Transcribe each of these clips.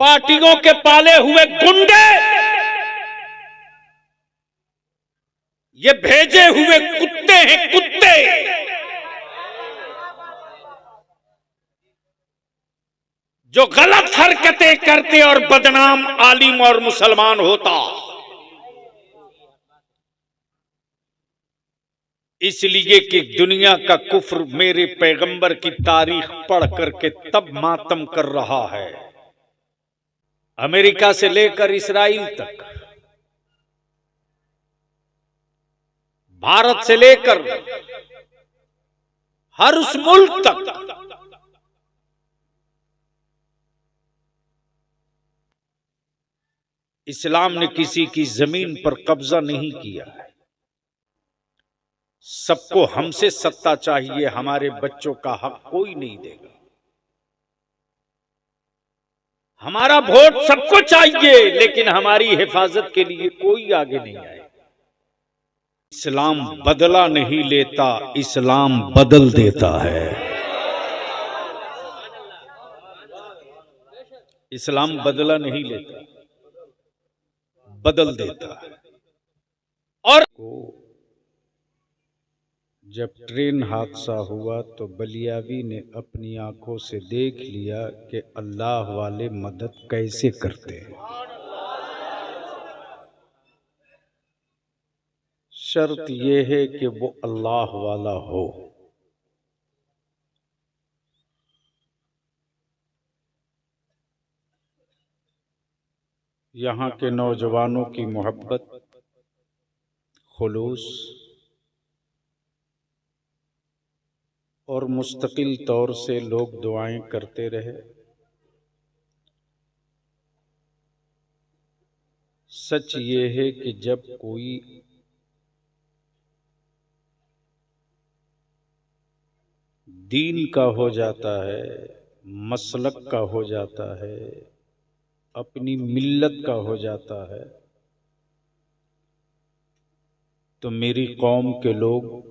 पार्टियों के पाले हुए गुंडे, ये भेजे हुए कुत्ते हैं, कुत्ते। जो गलत हरकतें करते और बदनाम आलिम और मुसलमान होता। इसलिए कि दुनिया का कुफ्र मेरे पैगंबर की तारीख पढ़ करके तब मातम कर रहा है। अमेरिका से लेकर इस्राइल तक, भारत से लेकर हर उस मुल्क तक इस्लाम ने किसी की जमीन पर कब्जा नहीं किया है। सबको हमसे सत्ता चाहिए, हमारे बच्चों का हक कोई नहीं देगा। हमारा वोट सबको चाहिए, लेकिन हमारी हिफाजत के लिए कोई आगे नहीं आएगा। इस्लाम बदला नहीं लेता, इस्लाम बदल देता है। इस्लाम बदला नहीं लेता, बदल देता है। और जब ट्रेन हादसा हुआ तो बलियावी ने अपनी आंखों से देख लिया कि अल्लाह वाले मदद कैसे करते हैं। शर्त यह है कि वो अल्लाह वाला हो। यहाँ के नौजवानों की मोहब्बत, खुलूस और मुस्तकिल तौर से लोग दुआएं करते रहे। सच ये है कि जब कोई दीन का हो जाता है, मसलक का हो जाता है, अपनी मिल्लत का हो जाता है, तो मेरी कौम के लोग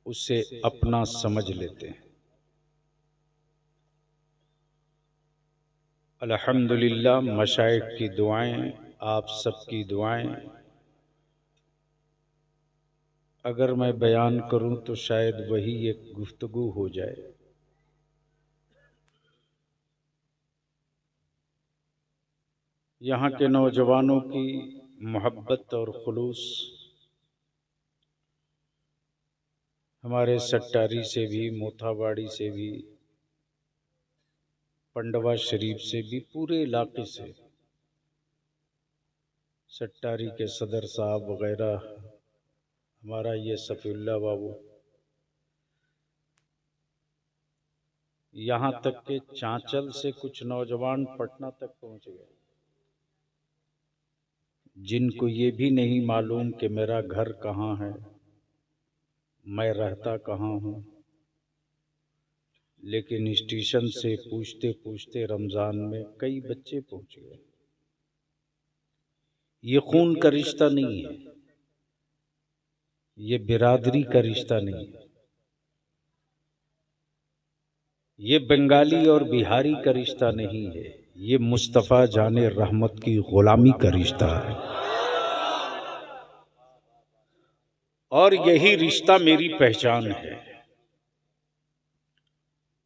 उसे अपना समझ लेते हैं। अल्हम्दुलिल्लाह, मशाइख की दुआएं, आप सबकी दुआएं, अगर मैं बयान करूं तो शायद वही एक गुफ्तगू हो जाए। यहाँ के नौजवानों की मोहब्बत और खुलूस हमारे सट्टारी से भी, मोथाबाड़ी से भी, पंडवा शरीफ से भी, पूरे इलाके से, सट्टारी के सदर साहब वगैरह, हमारा ये सफीउल्लाह बाबू, यहाँ तक के चांचल से कुछ नौजवान पटना तक पहुंच गए, जिनको ये भी नहीं मालूम कि मेरा घर कहाँ है, मैं रहता कहाँ हूँ, लेकिन स्टेशन से पूछते पूछते रमजान में कई बच्चे पहुंच गए। ये खून का रिश्ता नहीं है, ये बिरादरी का रिश्ता नहीं है, ये बंगाली और बिहारी का रिश्ता नहीं है, ये मुस्तफ़ा जाने रहमत की गुलामी का रिश्ता है। और यही रिश्ता मेरी पहचान है,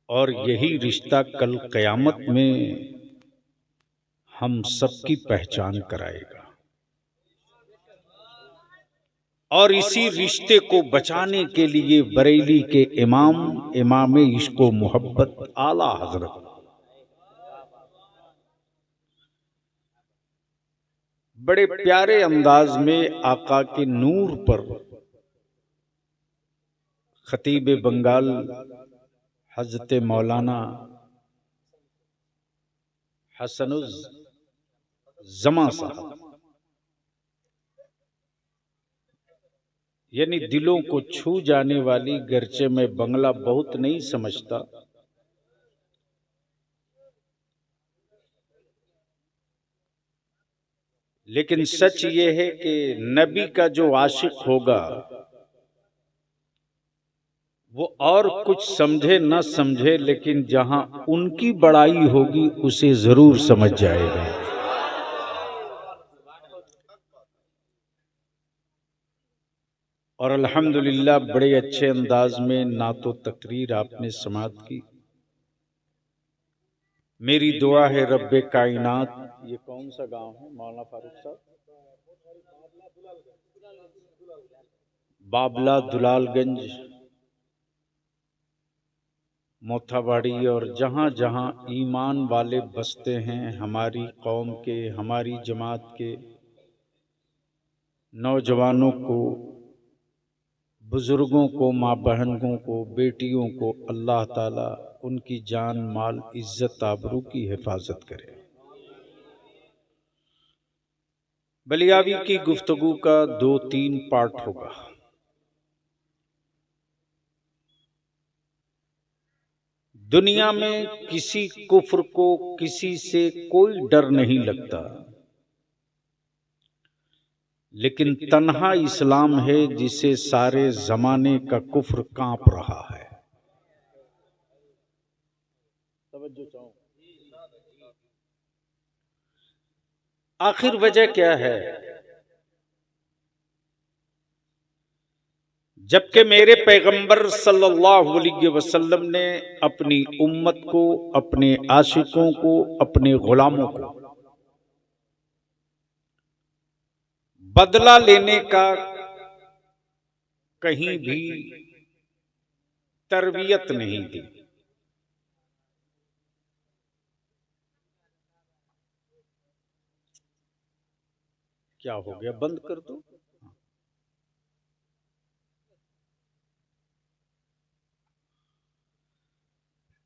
और यही रिश्ता कल क़यामत में हम सबकी पहचान कराएगा। और इसी रिश्ते को बचाने के लिए बरेली के इमाम इश्को मोहब्बत आला हजरत बड़े प्यारे अंदाज में आका के नूर पर खतीब बंगाल हजरत मौलाना हसनुज़्ज़मा साहब, यानी दिलों को छू जाने वाली, गर्चे मैं बंगला बहुत नहीं समझता, लेकिन सच ये है कि नबी का जो आशिक होगा वो और कुछ समझे न समझे, लेकिन जहां उनकी बड़ाई होगी उसे जरूर समझ जाएगा। और अल्हम्दुलिल्लाह बड़े अच्छे अंदाज में नातो तकरीर आपने समाअत की। मेरी दुआ है रब्बे कायनात, ये कौन सा गांव है मौलाना फारूक साहब? बाबला, दुलालगंज, मोथाबाड़ी और जहां जहां ईमान वाले बसते हैं, हमारी कौम के, हमारी जमात के नौजवानों को, बुजुर्गों को, माँ बहनों को, बेटियों को अल्लाह ताला उनकी जान, माल, इज्जत, आबरू की हिफाजत करे। बलियावी की गुफ्तगू का 2-3 पार्ट होगा। दुनिया में किसी कुफ्र को किसी से कोई डर नहीं लगता, लेकिन तन्हा इस्लाम है जिसे सारे जमाने का कुफ्र कांप रहा है। तवज्जो चाहो। आखिर वजह क्या है? जबकि मेरे पैगंबर सल्लल्लाहु अलैहि वसल्लम ने अपनी उम्मत को, अपने आशिकों को, अपने गुलामों को बदला लेने का कहीं भी तरबियत नहीं दी। क्या हो गया? बंद कर दो।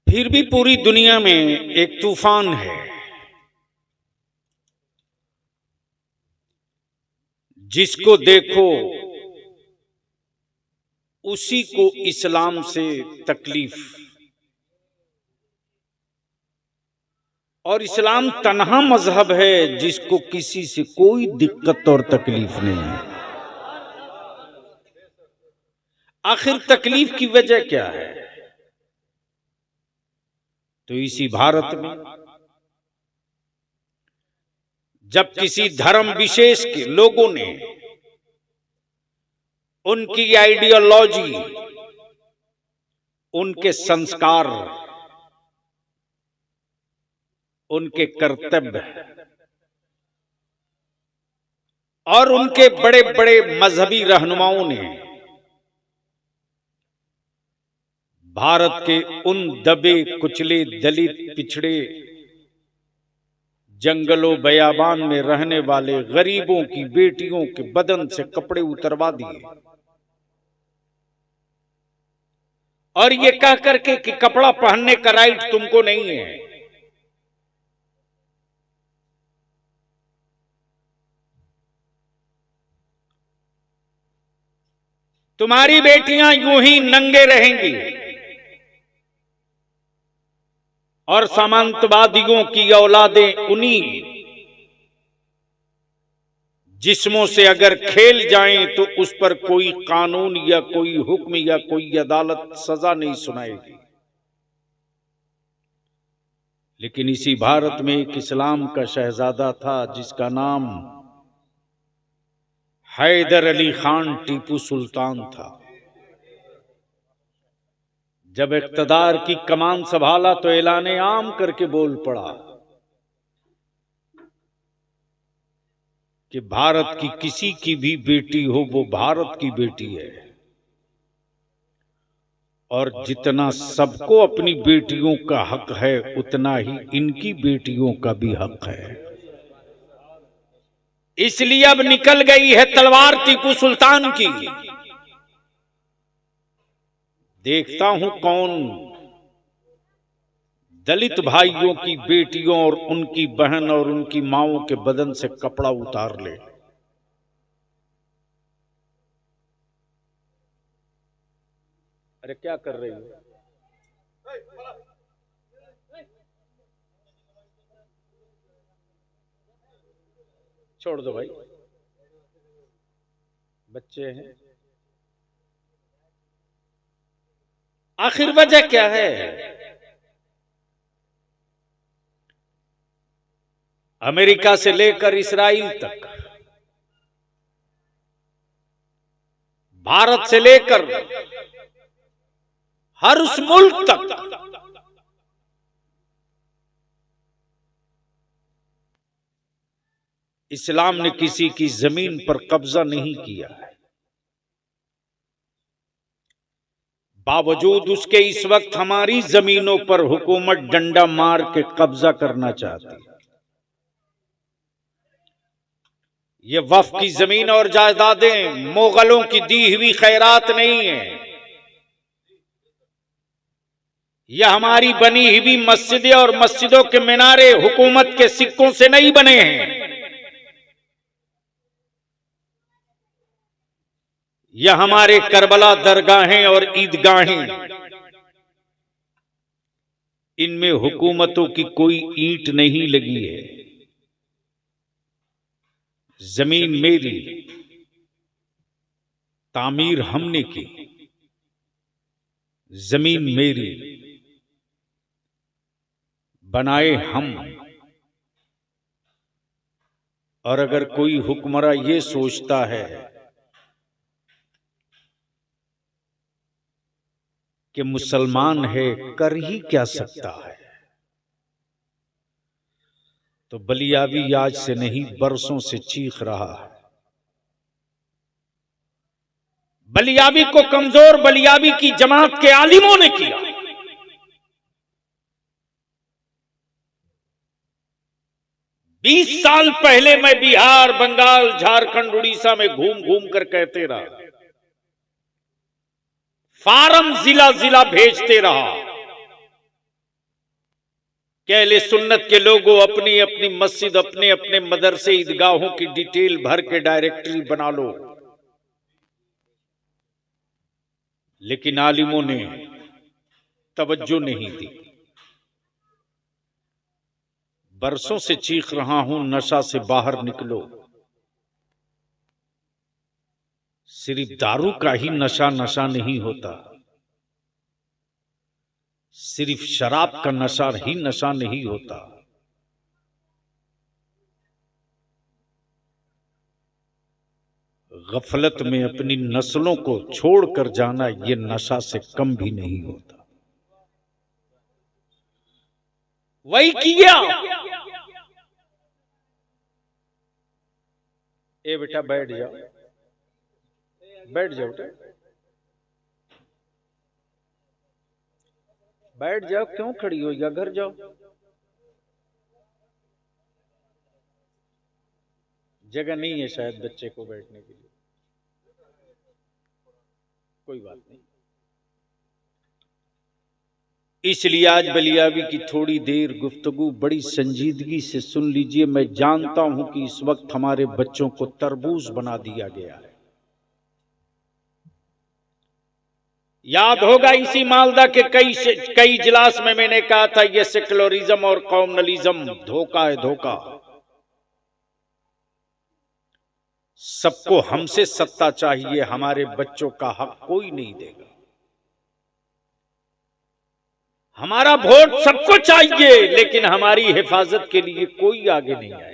फिर भी पूरी दुनिया में एक तूफान है जिसको देखो उसी को इस्लाम से तकलीफ, और इस्लाम तन्हा मजहब है जिसको किसी से कोई दिक्कत और तकलीफ नहीं है। आखिर तकलीफ की वजह क्या है? तो इसी भारत में जब किसी धर्म विशेष के लोगों ने उनकी आइडियोलॉजी, उनके संस्कार, उनके कर्तव्य और उनके बड़े बड़े मजहबी रहनुमाओं ने भारत के उन दबे कुचले, दलित, पिछड़े, जंगलों बयाबान में रहने वाले गरीबों की बेटियों के बदन से कपड़े उतरवा दिए, और ये कह करके कि कपड़ा पहनने का राइट तुमको नहीं है। तुम्हारी बेटियां यूं ही नंगे रहेंगी, और सामंतवादियों की औलादें उन्हीं जिस्मों से अगर खेल जाएं तो उस पर कोई कानून या कोई हुक्म या कोई अदालत सजा नहीं सुनाएगी। लेकिन इसी भारत में एक इस्लाम का शहजादा था जिसका नाम हैदर अली खान टीपू सुल्तान था। जब इक़्तिदार की कमान संभाला तो ऐलाने आम करके बोल पड़ा कि भारत की किसी की भी बेटी हो वो भारत की बेटी है, और जितना सबको अपनी बेटियों का हक है उतना ही इनकी बेटियों का भी हक है। इसलिए अब निकल गई है तलवार टीपू सुल्तान की। देखता हूं कौन दलित भाइयों की बेटियों और उनकी बहन और उनकी माओं के बदन से कपड़ा उतार ले। अरे क्या कर रही हो? छोड़ दो भाई, बच्चे हैं। आखिर वजह क्या है? अमेरिका से लेकर इस्राइल तक, भारत से लेकर हर उस मुल्क तक इस्लाम ने किसी की जमीन पर कब्जा नहीं किया है। बावजूद उसके इस वक्त हमारी जमीनों पर हुकूमत डंडा मार के कब्जा करना चाहती है। ये वफ की जमीन और जायदादें मुगलों की दी हुई खैरात नहीं है। यह हमारी बनी हुई मस्जिदें और मस्जिदों के मीनारे हुकूमत के सिक्कों से नहीं बने हैं। यह हमारे करबला दरगाहें और ईदगाहें, इनमें हुकूमतों की कोई ईंट नहीं लगी है। जमीन मेरी, तामीर हमने की। जमीन मेरी, बनाए हम। और अगर कोई हुक्मरां ये सोचता है कि मुसलमान है, कर ही क्या सकता है, तो बलियावी आज से नहीं बरसों से चीख रहा है। बलियावी को कमजोर बलियावी की जमात के आलिमों ने किया। बीस साल पहले मैं बिहार, बंगाल, झारखंड, उड़ीसा में घूम घूम कर कहते रहा, फार्म जिला जिला भेजते रहा कि अहले सुन्नत के लोगों अपनी अपनी मस्जिद, अपने अपने मदरसे, ईदगाहों की डिटेल भर के डायरेक्टरी बना लो। लेकिन आलिमों ने तवज्जो नहीं दी। बरसों से चीख रहा हूं, नशा से बाहर निकलो। सिर्फ दारू का ही नशा नशा नहीं होता, सिर्फ शराब का नशा ही नशा नहीं होता। गफलत में अपनी नस्लों को छोड़कर जाना ये नशा से कम भी नहीं होता। वही किया। ए बेटा बैठ जाओ, बैठ जाओ बेटा, बैठ जाओ, क्यों खड़ी हो, या घर जाओ। जगह नहीं है शायद बच्चे को बैठने के लिए, कोई बात नहीं। इसलिए आज बलियावी की थोड़ी देर गुफ्तगू बड़ी संजीदगी से सुन लीजिए। मैं जानता हूं कि इस वक्त हमारे बच्चों को तरबूज बना दिया गया है। याद होगा इसी मालदा के कई इजलास में मैंने कहा था, यह सेकुलरिज्म और कॉम्युनलिज्म धोखा है, धोखा। सबको हमसे सत्ता चाहिए, हमारे बच्चों का हक कोई नहीं देगा। हमारा वोट सबको चाहिए, लेकिन हमारी हिफाजत के लिए कोई आगे नहीं आए।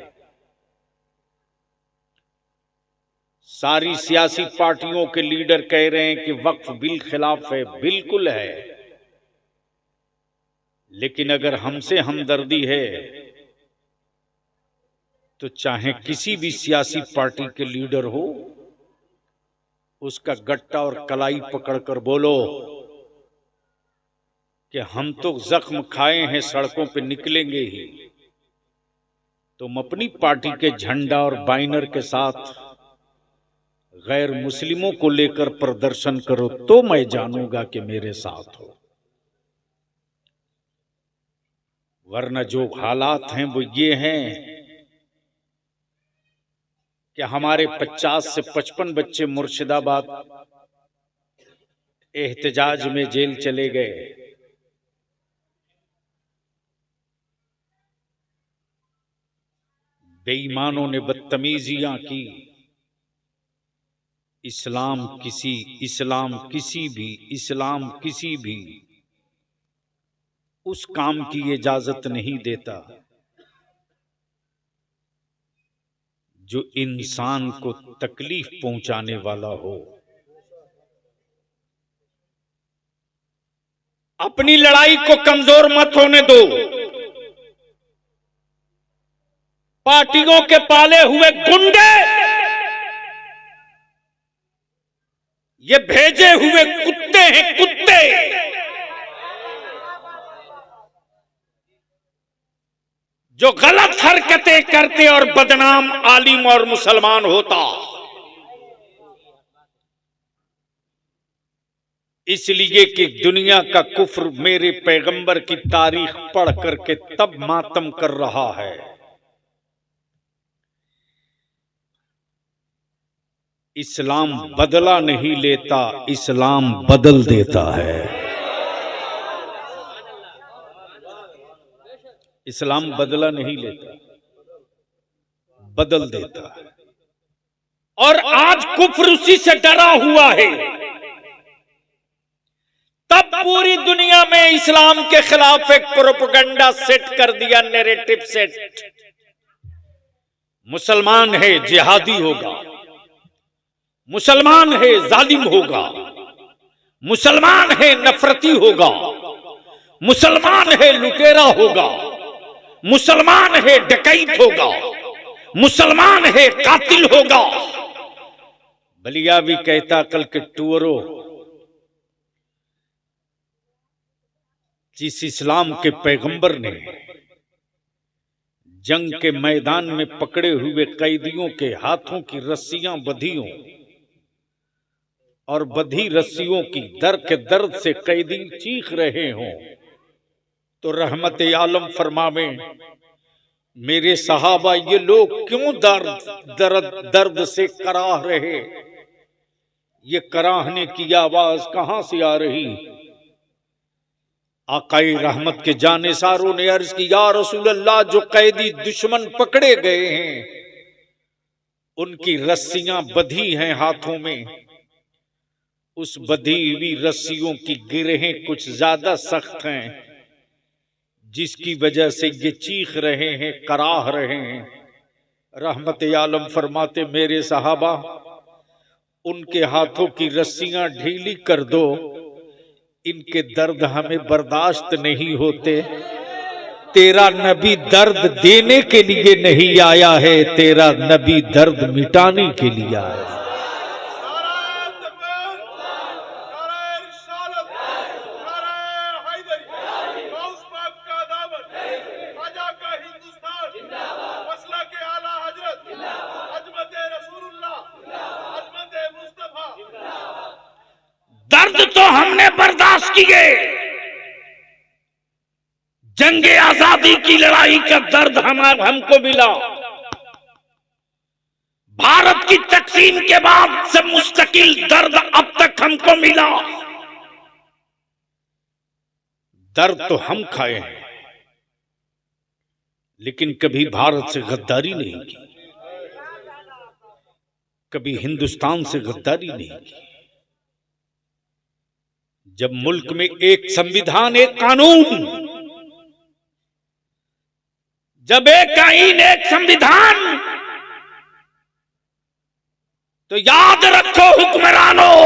सारी सियासी पार्टियों के लीडर कह रहे हैं कि वक्फ बिल खिलाफ है। बिल्कुल है, लेकिन अगर हमसे हमदर्दी है तो चाहे किसी भी सियासी पार्टी के लीडर हो, उसका गट्टा और कलाई पकड़कर बोलो कि हम तो जख्म खाए हैं, सड़कों पे निकलेंगे ही। तुम अपनी पार्टी के झंडा और बैनर के साथ गैर मुस्लिमों को लेकर प्रदर्शन करो, तो मैं जानूंगा कि मेरे साथ हो। वरना जो हालात हैं वो ये हैं कि हमारे 50 से 55 बच्चे मुर्शिदाबाद एहतजाज में जेल चले गए। बेईमानों ने बदतमीजियां की, इस्लाम किसी भी उस काम की इजाजत नहीं देता जो इंसान को तकलीफ पहुंचाने वाला हो। अपनी लड़ाई को कमजोर मत होने दो। पार्टियों के पाले हुए गुंडे, ये भेजे हुए कुत्ते हैं, कुत्ते। जो गलत हरकतें करते और बदनाम आलिम और मुसलमान होता। इसलिए कि दुनिया का कुफ्र मेरे पैगंबर की तारीख पढ़ करके तब मातम कर रहा है। इस्लाम बदला नहीं लेता, इस्लाम बदल देता है। इस्लाम बदला नहीं लेता, बदल देता है। और आज कुफ्र उसी से डरा हुआ है। तब पूरी दुनिया में इस्लाम के खिलाफ एक प्रोपेगेंडा सेट कर दिया, नैरेटिव सेट। मुसलमान है जिहादी होगा, मुसलमान है जालिम होगा, मुसलमान है नफरती होगा, मुसलमान है लुटेरा होगा, मुसलमान है डकैत होगा, मुसलमान है कातिल होगा। बलियावी कहता कल के टूअरो, जिस इस्लाम के पैगंबर ने जंग के मैदान में पकड़े हुए कैदियों के हाथों की रस्सियां बंधी हों और बंधी रस्सियों की दर्द के दर्द से कैदी चीख रहे हों, तो रहमत आलम फरमावे, मेरे सहाबा ये लोग क्यों दर्द से कराह रहे? ये कराहने की आवाज कहां से आ रही? आकाई रहमत के जानेसारों ने अर्ज की, या रसूल अल्लाह, जो कैदी दुश्मन पकड़े गए हैं उनकी रस्सियां बंधी हैं हाथों में। उस बंधी हुई रस्सियों की गिरहें कुछ ज्यादा सख्त हैं, जिसकी वजह से ये चीख रहे हैं, कराह रहे हैं। रहमत आलम फरमाते, मेरे सहाबा उनके हाथों की रस्सियां ढीली कर दो, इनके दर्द हमें बर्दाश्त नहीं होते। तेरा नबी दर्द देने के लिए नहीं आया है, तेरा नबी दर्द मिटाने के लिए आया है। दर्द तो हमने बर्दाश्त किए, जंगे आजादी की लड़ाई का दर्द हमको मिला। भारत की तकसीम के बाद से मुस्तकिल दर्द अब तक हमको मिला। दर्द तो हम खाए हैं, लेकिन कभी भारत से गद्दारी नहीं की, कभी हिंदुस्तान से गद्दारी नहीं की। जब मुल्क में एक संविधान, एक कानून, जब एक आईन, एक संविधान, तो याद रखो हुक्मरानों,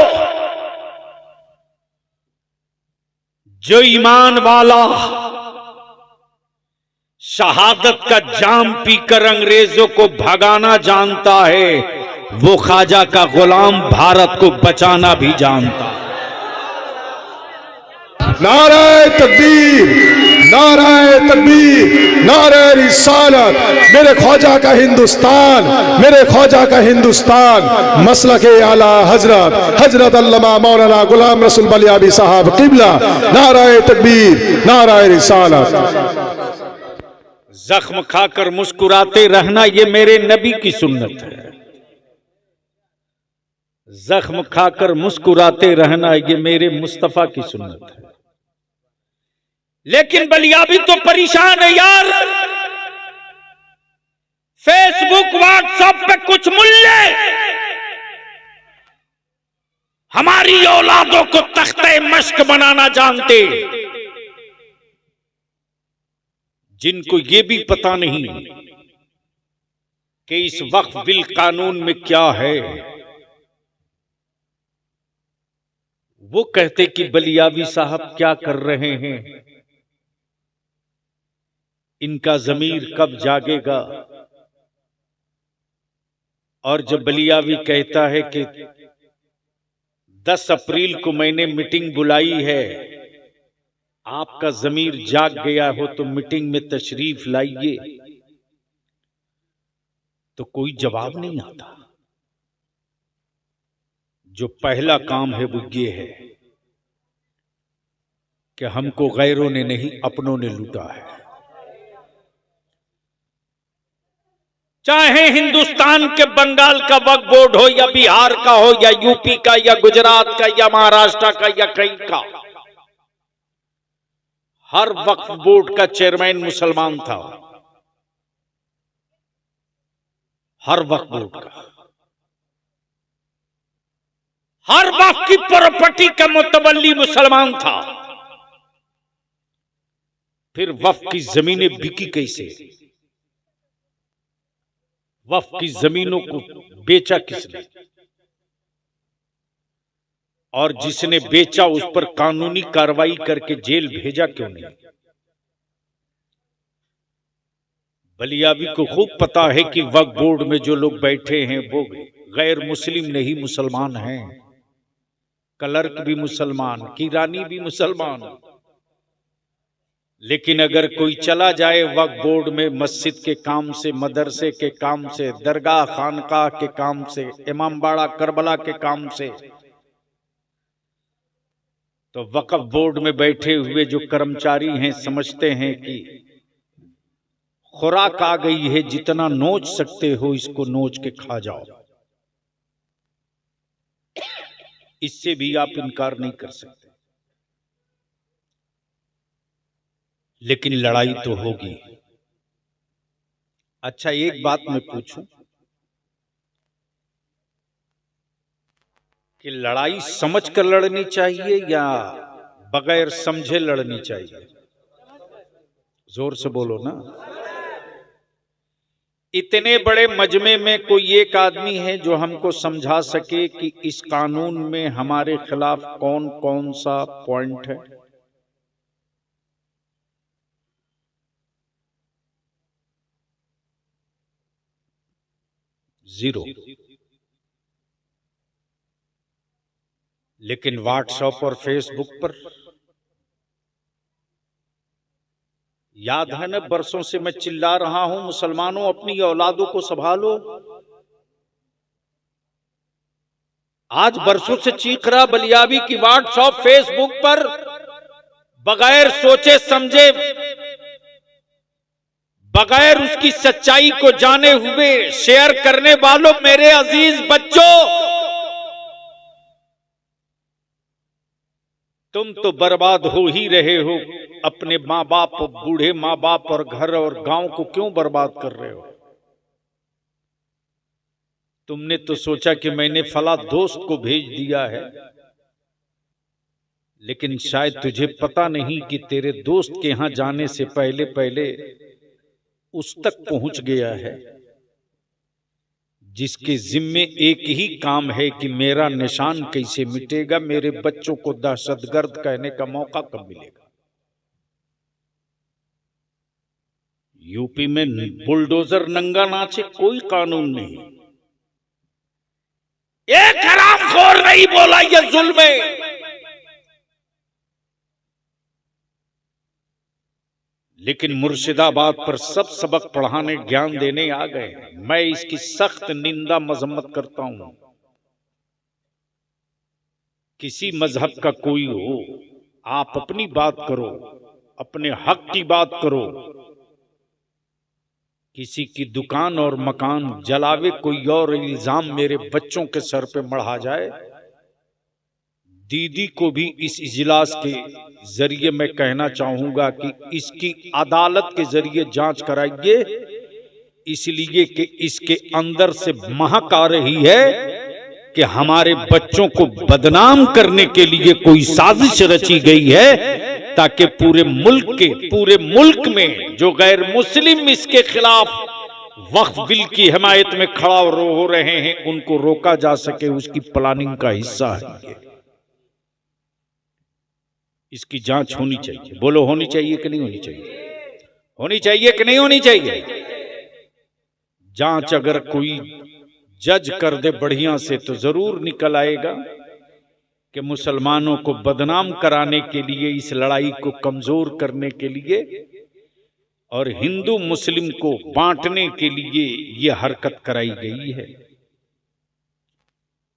जो ईमान वाला शहादत का जाम पीकर अंग्रेजों को भगाना जानता है, वो ख्वाजा का गुलाम भारत को बचाना भी जानता है। नाराए तकबीर, नाराए तकबीर, नाराए रिसालत। मेरे ख्वाजा का हिंदुस्तान, मेरे ख्वाजा का हिंदुस्तान। मसलक आला हजरत हजरत अल्लामा मौलाना गुलाम रसूल बलियाबी साहब किबला। नाराए तकबीर, नाराए रिसालत। जख्म खाकर मुस्कुराते रहना, ये मेरे नबी की सुन्नत है। जख्म खाकर मुस्कुराते रहना, ये मेरे मुस्तफा की सुन्नत है। लेकिन बलियाबी तो परेशान है यार। फेसबुक व्हाट्सएप पे कुछ मुल्ले हमारी औलादों को तख्ते मश्क बनाना जानते, जिनको ये भी पता नहीं कि इस वक्फ बिल कानून में क्या है। वो कहते कि बलियावी साहब क्या कर रहे हैं, इनका जमीर कब जागेगा। और जब बलियावी कहता है कि 10 अप्रैल को मैंने मीटिंग बुलाई है, आपका जमीर जाग गया हो तो मीटिंग में तशरीफ लाइए, तो कोई जवाब नहीं आता। जो पहला काम है वो ये है कि हमको गैरों ने नहीं अपनों ने लूटा है। चाहे हिंदुस्तान के बंगाल का वक्फ बोर्ड हो या बिहार का हो या यूपी का या गुजरात का या महाराष्ट्र का या कहीं का, हर वक्फ बोर्ड का चेयरमैन मुसलमान था। हर वक्फ बोर्ड का, हर वक्फ की प्रॉपर्टी का मुतवल्ली मुसलमान था। फिर वक्फ की जमीनें बिकी कैसे? वक्फ की जमीनों को बेचा किसने? और जिसने बेचा उस पर कानूनी कार्रवाई करके जेल भेजा क्यों नहीं? बलियावी को खूब पता है कि वक्फ बोर्ड में जो लोग बैठे हैं वो गैर मुस्लिम नहीं मुसलमान हैं। क्लर्क भी मुसलमान, किरानी भी मुसलमान। लेकिन अगर कोई चला जाए वक्फ बोर्ड में मस्जिद के काम से, मदरसे के काम से, दरगाह खानकाह के काम से, इमामबाड़ा करबला के काम से, तो वक्फ बोर्ड में बैठे हुए जो कर्मचारी हैं समझते हैं कि खुराक आ गई है, जितना नोच सकते हो इसको नोच के खा जाओ। इससे भी आप इनकार नहीं कर सकते। लेकिन लड़ाई तो होगी। अच्छा, एक बात मैं पूछूं कि लड़ाई समझ कर लड़नी चाहिए या बगैर समझे लड़नी चाहिए? जोर से बोलो ना। इतने बड़े मजमे में कोई एक आदमी है जो हमको समझा सके कि इस कानून में हमारे खिलाफ कौन कौन सा पॉइंट है? जीरो। लेकिन व्हाट्सएप और फेसबुक पर याद है ना, बरसों से मैं चिल्ला रहा हूं, मुसलमानों अपनी औलादों को संभालो। आज बरसों से चीख रहा बलियावी की व्हाट्सएप फेसबुक पर बगैर सोचे समझे, बगैर उसकी सच्चाई को जाने हुए शेयर करने वालों, मेरे अजीज बच्चों, तुम तो बर्बाद हो ही रहे हो। अपने माँ बाप, बूढ़े माँ बाप और घर और गांव को क्यों बर्बाद कर रहे हो? तुमने तो सोचा कि मैंने फला दोस्त को भेज दिया है, लेकिन शायद तुझे पता नहीं कि तेरे दोस्त के यहां जाने से पहले पहले उस तक पहुंच गया है जिसके जिम्मे एक ही काम है कि मेरा निशान कैसे मिटेगा, मेरे बच्चों को दहशतगर्द कहने का मौका कब मिलेगा। यूपी में बुलडोजर नंगा नाचे, कोई कानून नहीं। एक हरामखोर नहीं बोला ये जुल्म है। लेकिन मुर्शिदाबाद पर सब सबक पढ़ाने, ज्ञान देने आ गए। मैं इसकी सख्त निंदा मजम्मत करता हूं। किसी मजहब का कोई हो, आप अपनी बात करो, अपने हक की बात करो। किसी की दुकान और मकान जलावे कोई और इल्जाम मेरे बच्चों के सर पे मढ़ा जाए। दीदी को भी इस इजलास के जरिए मैं कहना चाहूंगा कि इसकी अदालत के जरिए जांच कराइए, इसलिए कि इसके अंदर से महक आ रही है कि हमारे बच्चों को बदनाम करने के लिए कोई साजिश रची गई है ताकि पूरे मुल्क में जो गैर मुस्लिम इसके खिलाफ वक्फ बिल की हिमायत में खड़ा हो रहे हैं उनको रोका जा सके, उसकी प्लानिंग का हिस्सा है ये। इसकी जांच होनी चाहिए। बोलो, होनी चाहिए कि नहीं होनी चाहिए? होनी चाहिए कि नहीं होनी चाहिए? जांच अगर कोई जज कर दे बढ़िया से तो जरूर निकल आएगा कि मुसलमानों को बदनाम कराने के लिए, इस लड़ाई को कमजोर करने के लिए और हिंदू मुस्लिम को बांटने के लिए यह हरकत कराई गई है।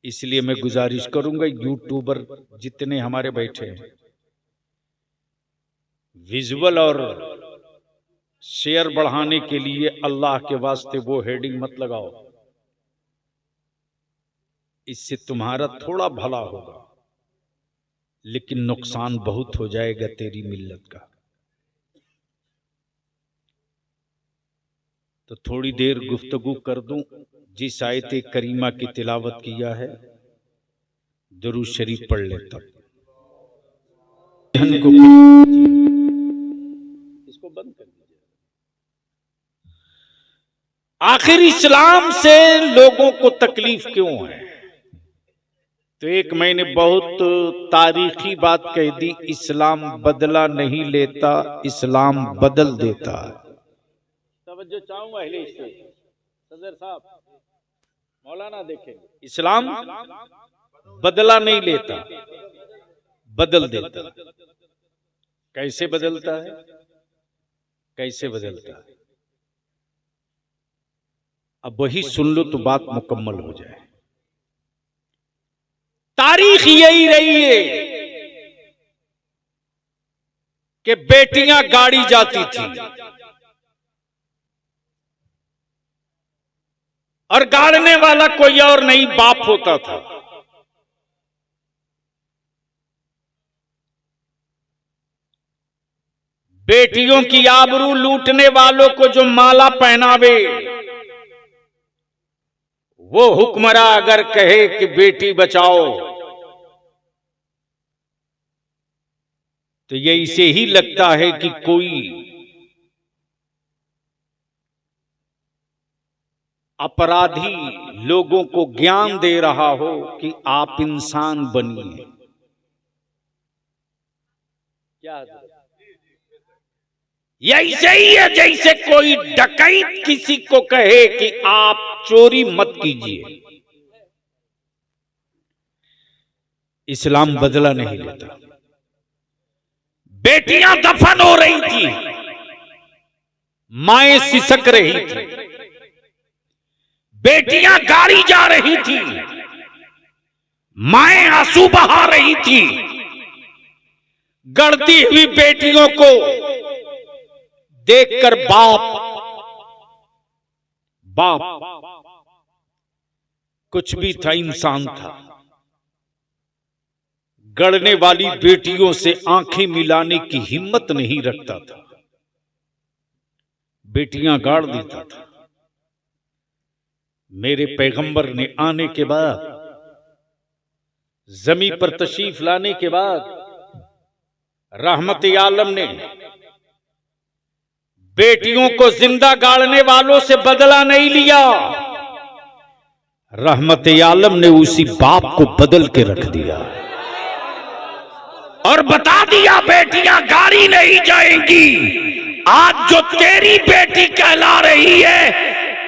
इसलिए मैं गुजारिश करूंगा यूट्यूबर जितने हमारे बैठे हैं, विजुअल और शेयर बढ़ाने के लिए अल्लाह के वास्ते वो हेडिंग मत लगाओ। इससे तुम्हारा थोड़ा भला होगा लेकिन नुकसान बहुत हो जाएगा तेरी मिल्लत का। तो थोड़ी देर गुफ्तगू कर दूं। जिस आयत करीमा की तिलावत किया है दुरूद शरीफ पढ़ लेता। इसको बंद कर दीजिए। आखिर इस्लाम से लोगों को तकलीफ क्यों है? तो एक मैंने बहुत तारीखी बात कह दी, इस्लाम बदला नहीं लेता, इस्लाम बदल देता है। तवज्जो चाहूंगा अहले स्टेज, सदर साहब, मौलाना देखें। इस्लाम बदला नहीं लेता, बदल देता। कैसे बदलता है? कैसे बदलता है? अब वही सुन लो तो बात मुकम्मल हो जाए। तारीख यही रही है कि बेटियां गाड़ी जाती थी और गाड़ने वाला कोई और नहीं, बाप होता था। बेटियों की आबरू लूटने वालों को जो माला पहनावे, वो हुक्मरा अगर कहे कि बेटी बचाओ तो ये इसे ही लगता है कि कोई अपराधी लोगों को ज्ञान दे रहा हो कि आप इंसान बनिए। क्या यही सही है जैसे कोई डकैत किसी को कहे कि आप चोरी मत कीजिए। इस्लाम बदला नहीं लेता। बेटियां दफन हो रही थी, माएं सिसक रही थी, बेटियां गाड़ी जा रही थी, माएं आंसू बहा रही थी। गढ़ती हुई बेटियों को देखकर बाप कुछ भी था, इंसान था, गढ़ने वाली बेटियों से आंखें मिलाने की हिम्मत नहीं रखता था, बेटियां गाड़ देता था। मेरे पैगंबर ने आने के बाद, जमीन पर तशरीफ लाने के बाद, रहमत आलम ने बेटियों को जिंदा गाड़ने वालों से बदला नहीं लिया। रहमत आलम ने उसी बाप को बदल के रख दिया और बता दिया बेटियां गाड़ी नहीं जाएंगी। आज जो तेरी बेटी कहला रही है,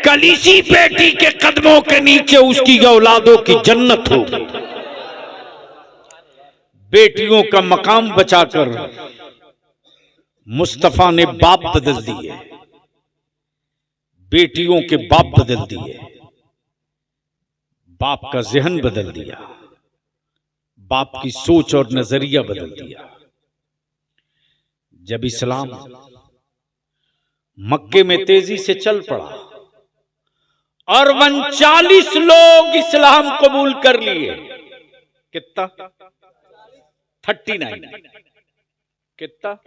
कल इसी बेटी के कदमों के नीचे उसकी औलादों की जन्नत होगी। बेटियों का मकाम बचाकर मुस्तफा ने बाप बदल दिए, बेटियों के बाप बदल दिए, बाप का ज़हन बदल दिया, बाप की सोच और नजरिया बदल दिया। जब इस्लाम मक्के में तेजी से चल पड़ा और 39 लोग इस्लाम कबूल कर लिए। कितना? 39। कितना?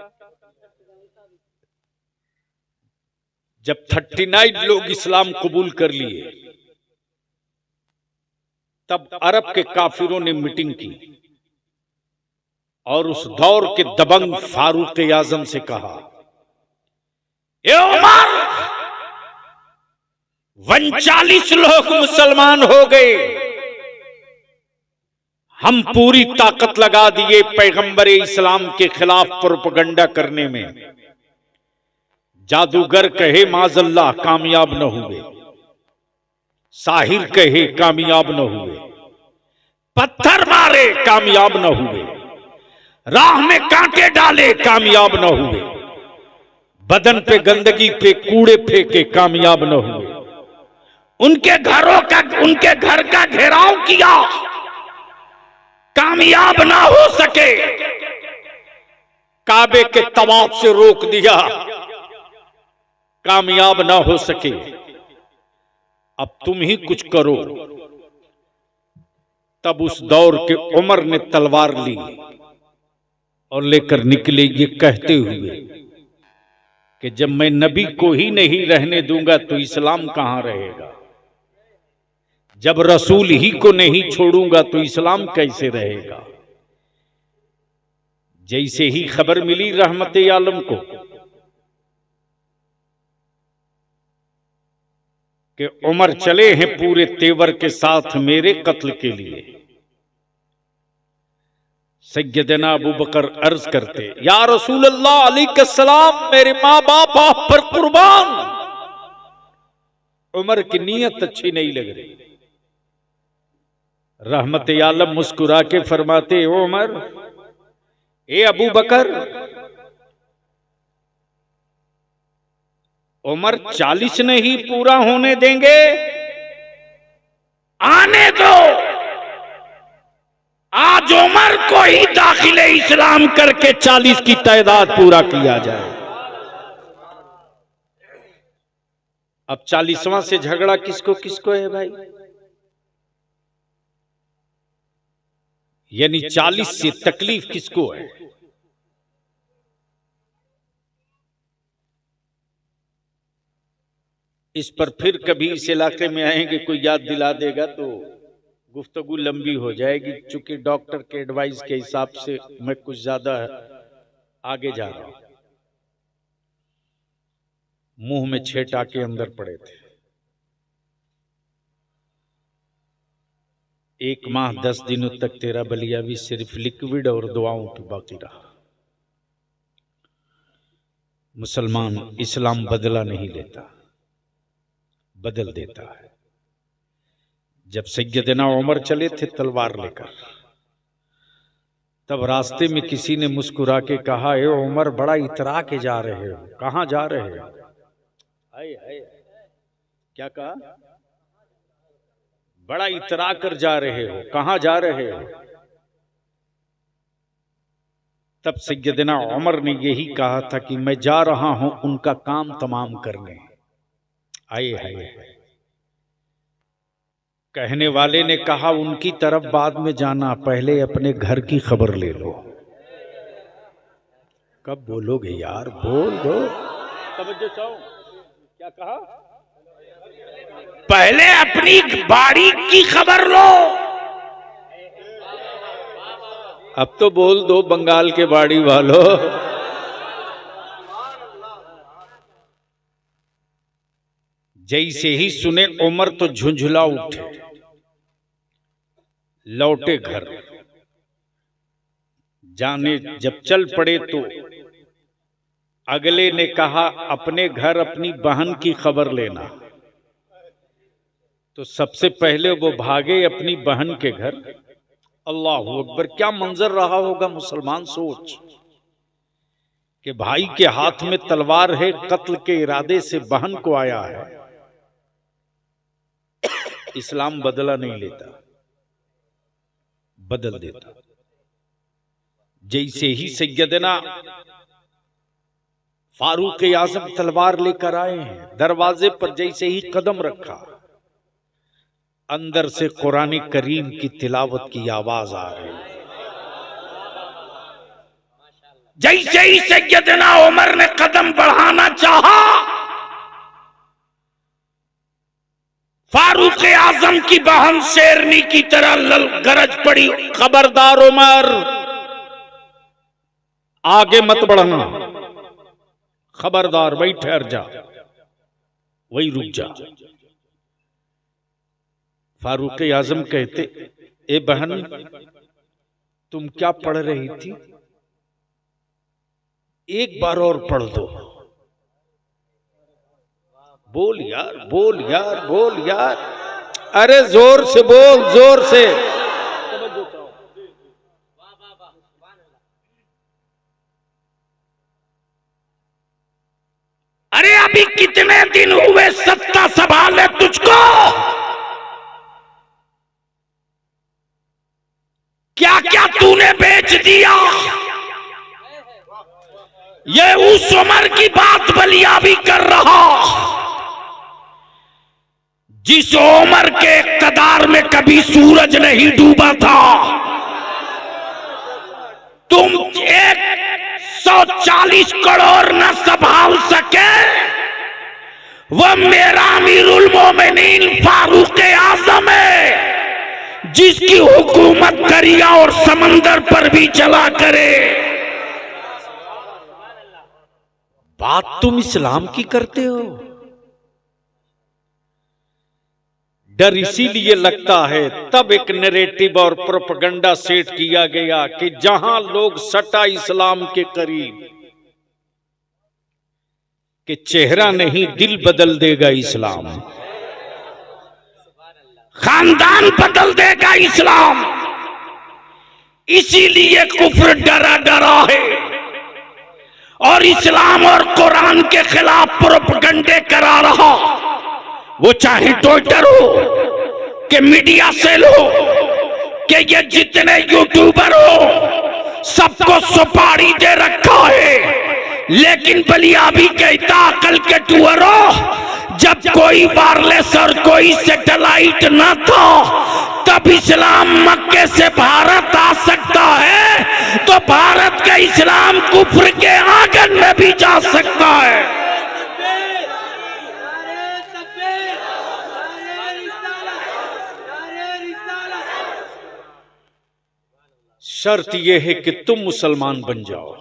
जब 39 लोग इस्लाम कबूल कर लिए तब अरब के काफिरों ने मीटिंग की और उस दौर के दबंग फारूक आजम से कहा, ए उमर, 39 लोग मुसलमान हो गए, हम पूरी ताकत लगा दिए पैगंबर इस्लाम के खिलाफ प्रोपेगेंडा करने में। जादूगर कहे माजल्लाह कामयाब न हुए, साहिर कहे कामयाब न हुए, पत्थर मारे कामयाब न हुए, राह में कांटे डाले कामयाब न हुए, बदन पे गंदगी पे कूड़े फेंके कामयाब न हुए, उनके घर का घेराव किया कामयाब ना हो सके, काबे के तवाफ से रोक दिया कामयाब ना हो सके, अब तुम ही कुछ करो। तब उस दौर के उमर ने तलवार ली और लेकर निकले ये कहते हुए कि जब मैं नबी को ही नहीं रहने दूंगा तो इस्लाम कहां रहेगा, जब रसूल ही को नहीं छोड़ूंगा तो इस्लाम कैसे रहेगा। जैसे ही खबर मिली रहमत आलम को कि उमर चले हैं पूरे तेवर के साथ मेरे कत्ल के लिए, सैयदना अबू बकर अर्ज करते, या रसूल अल्लाह अलैहिस्सलाम, मेरे मां बाप आप पर कुर्बान। उमर की नीयत अच्छी नहीं लग रही। रहमत आलम मुस्कुरा के फरमाते, ओ उमर, ए अबू बकर, उमर 40 नहीं पूरा होने देंगे, आने दो, आज उमर को ही दाखिले इस्लाम करके 40 की तादाद पूरा किया जाए। अब 40वां से झगड़ा किसको किसको है भाई, यानी 40 से तकलीफ किसको है। इस पर फिर कभी इस इलाके में आएंगे, कोई याद दिला देगा तो गुफ्तगू लंबी हो जाएगी। चूंकि डॉक्टर के एडवाइस के हिसाब से मैं कुछ ज्यादा आगे जा रहा हूं। मुंह में 6 टाके अंदर पड़े थे। 1 माह 10 दिनों तक तेरा बलियावी सिर्फ लिक्विड और दुआओं की बाकी रहा। मुसलमान इस्लाम बदला नहीं लेता, बदल देता है। जब सैयदना उमर चले थे तलवार लेकर, तब रास्ते में किसी ने मुस्कुरा के कहा, ए उमर, बड़ा इतरा के जा रहे हो, कहां जा रहे हो? क्या कहा? बड़ा इतरा कर जा रहे हो, कहां जा रहे हो? तब सैयदना उमर ने यही कहा था कि मैं जा रहा हूं उनका काम तमाम करने। आए हाय, कहने वाले ने कहा, उनकी तरफ बाद में जाना, पहले अपने घर की खबर ले लो। कब बोलोगे यार, बोल दो, तवज्जो चाहो। क्या कहा? पहले अपनी बाड़ी की खबर लो। अब तो बोल दो बंगाल के बाड़ी वालों। जैसे ही सुने उमर तो झुंझुला उठे, लौटे घर। जाने जब चल पड़े तो अगले ने कहा, अपने घर अपनी बहन की खबर लेना। तो सबसे पहले वो भागे अपनी बहन के घर। अल्लाह अकबर, क्या मंजर रहा होगा मुसलमान। सोच कि भाई के हाथ में तलवार है, कत्ल के इरादे से बहन को आया है। इस्लाम बदला नहीं लेता, बदल देता। जैसे ही सैयदना फारूक आजम तलवार लेकर आए हैं, दरवाजे पर जैसे ही कदम रखा, अंदर से कुरान करीम की तिलावत की आवाज आ रही। जैसे ही सैयदना उमर ने कदम बढ़ाना चाहा, फारूक आजम की बहन शेरनी की तरह गरज पड़ी, खबरदार उमर, आगे मत बढ़ना, खबरदार, वही ठहर जा, वही रुक जा। फारूक आजम कहते, ए बहन तुम क्या पढ़ रही थी, एक बार और पढ़ दो। बोल यार, बोल यार, बोल यार, अरे जोर से बोल, जोर से। अरे अभी कितने दिन हुए सत्ता संभाले तुझको, क्या क्या तूने बेच दिया। ये उस उमर की बात बलिया भी कर रहा जिस उमर के इक़्तिदार में कभी सूरज नहीं डूबा था। तुम 140 करोड़ न संभाल सके, वह मेरा अमीरुल मोमिनीन फारूक आजम है जिसकी हुकूमत दरिया और समंदर पर भी चला करे। बात तुम इस्लाम की करते हो। डर इसीलिए लगता है, तब एक नैरेटिव और प्रोपेगेंडा सेट किया गया कि जहां लोग सटा इस्लाम के करीब, कि चेहरा नहीं दिल बदल देगा इस्लाम, खानदान बदल देगा इस्लाम। इसीलिए कुफ्र डरा डरा है और इस्लाम और कुरान के खिलाफ प्रोपेगेंडे करा रहा, वो चाहे ट्विटर हो कि मीडिया सेल हो कि ये जितने यूट्यूबर हो, सबको सुपारी दे रखा है। लेकिन बलिया भी कहता, अकल के टूअरो, जब कोई वायरलेस और कोई सैटेलाइट न था तब इस्लाम मक्के से भारत आ सकता है, तो भारत का इस्लाम कुफ्र के आंगन में भी जा सकता है। शर्त यह है कि तुम मुसलमान बन जाओ।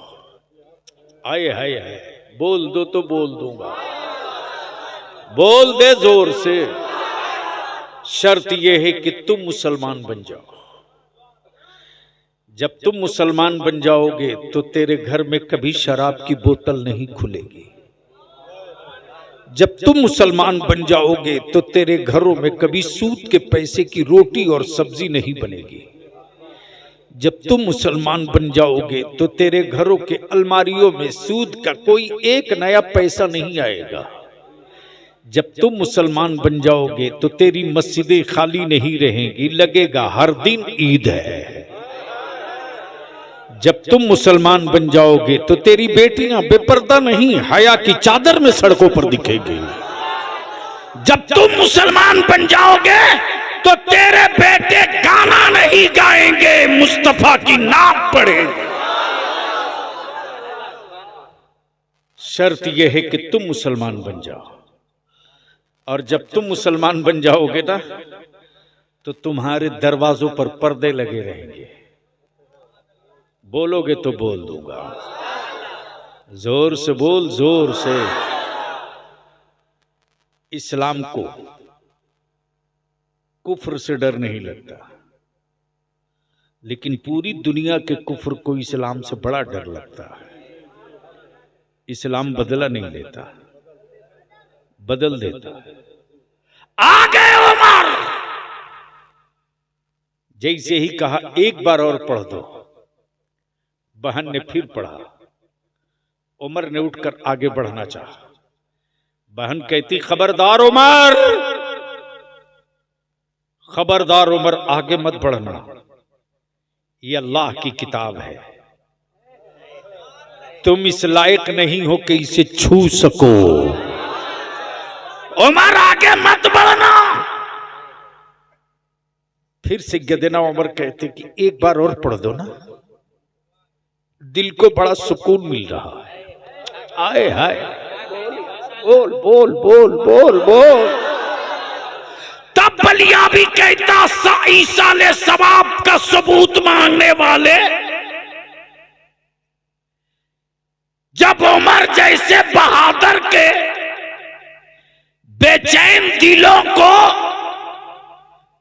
आए हाय हाय, बोल दो तो बोल दूंगा, बोल दे जोर से। शर्त यह है कि तुम मुसलमान बन जाओ। जब तुम मुसलमान बन जाओगे तो तेरे घर में कभी शराब की बोतल नहीं खुलेगी। जब तुम मुसलमान बन जाओगे तो तेरे घरों में कभी सूद के पैसे की रोटी और सब्जी नहीं बनेगी। जब तुम मुसलमान बन जाओगे तो तेरे घरों के अलमारियों में सूद का कोई एक नया पैसा नहीं आएगा। जब तुम मुसलमान बन जाओगे तो तेरी मस्जिदें खाली नहीं रहेंगी, लगेगा हर दिन ईद है। जब तुम मुसलमान बन जाओगे तो तेरी बेटियां बेपर्दा नहीं, हया की चादर में सड़कों पर दिखेगी। जब तुम मुसलमान बन जाओगे तो तेरे बेटे गाना नहीं गाएंगे, मुस्तफा की नाम पढ़ेंगे। शर्त यह है कि तुम मुसलमान बन जाओ, और जब तुम मुसलमान बन जाओगे ना तो तुम्हारे दरवाजों पर पर्दे लगे रहेंगे। बोलोगे तो बोल दूंगा, जोर से बोल, जोर से। इस्लाम को कुफ्र से डर नहीं लगता, लेकिन पूरी दुनिया के कुफ्र को इस्लाम से बड़ा डर लगता है। इस्लाम बदला नहीं लेता, बदल देता। आ गए उमर, जैसे ही कहा एक बार और पढ़ दो, बहन ने फिर पढ़ा। उमर ने उठकर आगे बढ़ना चाहा। बहन कहती, खबरदार उमर, खबरदार उमर, आगे मत बढ़ना, ये अल्लाह की किताब है, तुम इस लायक नहीं हो कि इसे छू सको। उमर आगे मत बढ़ना। फिर सैयदना उमर कहते कि एक बार और पढ़ दो ना, दिल को बड़ा सुकून मिल रहा है। आए हाय, बोल बोल बोल बोल बोल। तब बलिया भी कहता ईसा ने सवाब का सबूत मांगने वाले, जब उमर जैसे बहादुर के बेचैन दिलों को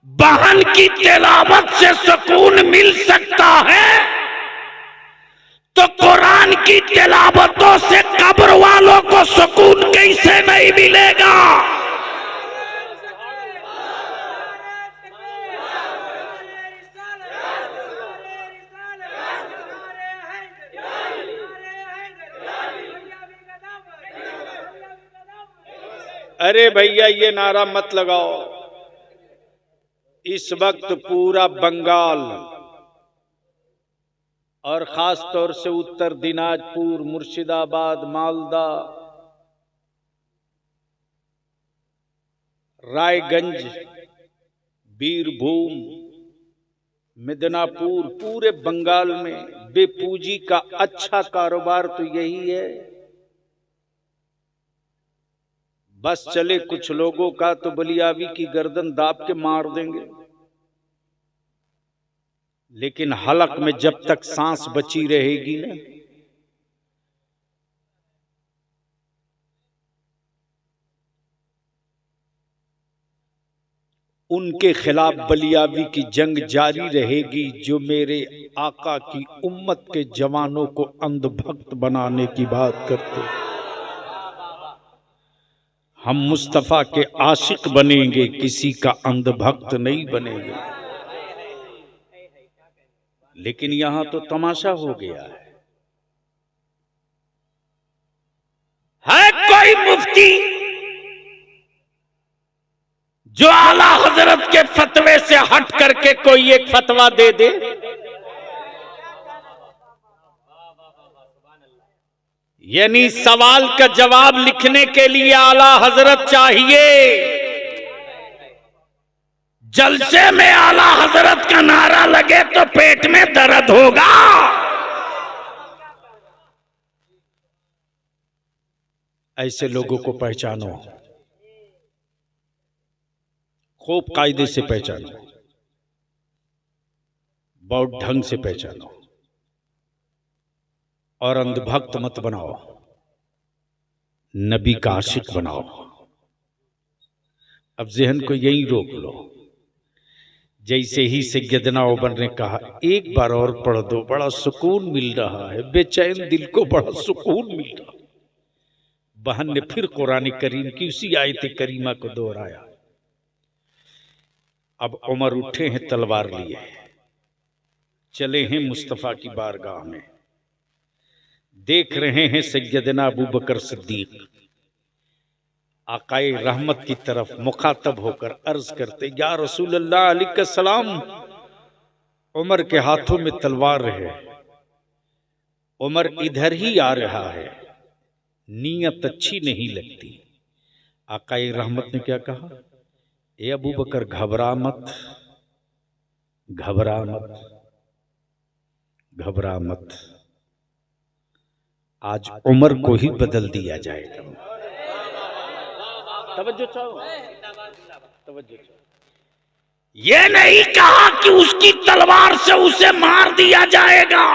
बहन की तिलावत से सुकून मिल सकता है, तो कुरान की तिलावतों से कब्र वालों को सुकून कैसे नहीं मिलेगा। अरे भैया ये नारा मत लगाओ। इस वक्त पूरा बंगाल और खास तौर से उत्तर दिनाजपुर, मुर्शिदाबाद, मालदा, रायगंज, बीरभूम, मिदनापुर, पूरे बंगाल में बेपूंजी का अच्छा कारोबार तो यही है। बस चले कुछ लोगों का तो बलियावी की गर्दन दाब के मार देंगे, लेकिन हलक में जब तक सांस बची रहेगी ना, उनके खिलाफ बलियावी की जंग जारी रहेगी, जो मेरे आका की उम्मत के जवानों को अंधभक्त बनाने की बात करते। हम मुस्तफा के आशिक बनेंगे, किसी का अंधभक्त नहीं बनेंगे। लेकिन यहां तो तमाशा हो गया है कोई मुफ्ती जो आला हजरत के फतवे से हट करके कोई एक फतवा दे दे। यानी सवाल का जवाब लिखने के लिए आला हजरत चाहिए, जलसे में आला हजरत का नारा लगे तो पेट में दर्द होगा। ऐसे लोगों को पहचानो, खूब कायदे से पहचानो, बहुत ढंग से पहचानो और अंधभक्त मत बनाओ, नबी का आशिक बनाओ। अब जहन को यही रोक लो। जैसे ही सैयदना उमर ने कहा एक बार और पढ़ दो, बड़ा सुकून मिल रहा है, बेचैन दिल को बड़ा सुकून मिल रहा। बहन ने फिर कुरान करीम की उसी आयत करीमा को दोहराया। अब उमर उठे हैं, तलवार लिए चले हैं मुस्तफा की बारगाह में। देख रहे हैं सैयदना अबू बकर सिद्दीक आकाए रहमत की तरफ मुखातब होकर अर्ज करते, या रसूल अल्लाह अलैहि सलाम। उमर के हाथों में तलवार है, उमर इधर ही आ रहा है, नीयत अच्छी नहीं लगती। आकाए रहमत ने क्या कहा, ए अबू बकर घबरा मत, घबरा मत, घबरा मत, आज उमर को ही बदल दिया जाएगा। तवज्जो चाहो, तवज्जो चाहो। ये नहीं कहा कि उसकी तलवार से उसे मार दिया जाएगा,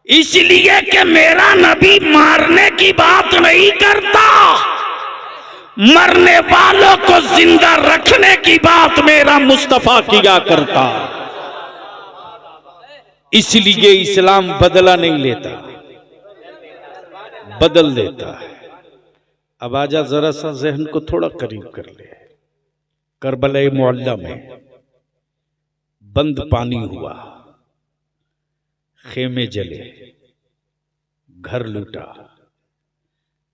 इसलिए कि मेरा नबी मारने की बात नहीं करता, मरने वालों को जिंदा रखने की बात मेरा मुस्तफा किया करता। इसलिए इस्लाम बदला नहीं लेता, बदल देता है। अब आजा जरा सा जहन को थोड़ा करीब कर ले। करबला मुअल्ला में बंद पानी हुआ, खेमे जले, घर लूटा,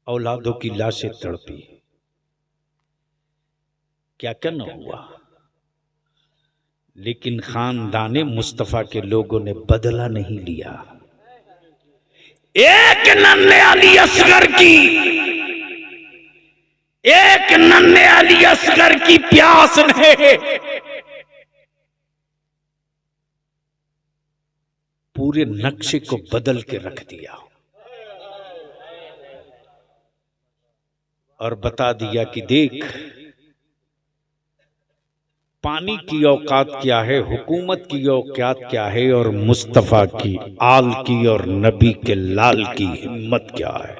औलादों की लाशें तड़पी, क्या क्या न हुआ। लेकिन खानदाने मुस्तफा के लोगों ने बदला नहीं लिया। एक नन्हे अली असगर की, एक नन्हे अली असगर की प्यास ने पूरे नक्शे को बदल के रख दिया और बता दिया कि देख, पानी की औकात क्या है, हुकूमत की औकात क्या है, और मुस्तफ़ा की आल की और नबी के लाल की हिम्मत क्या है।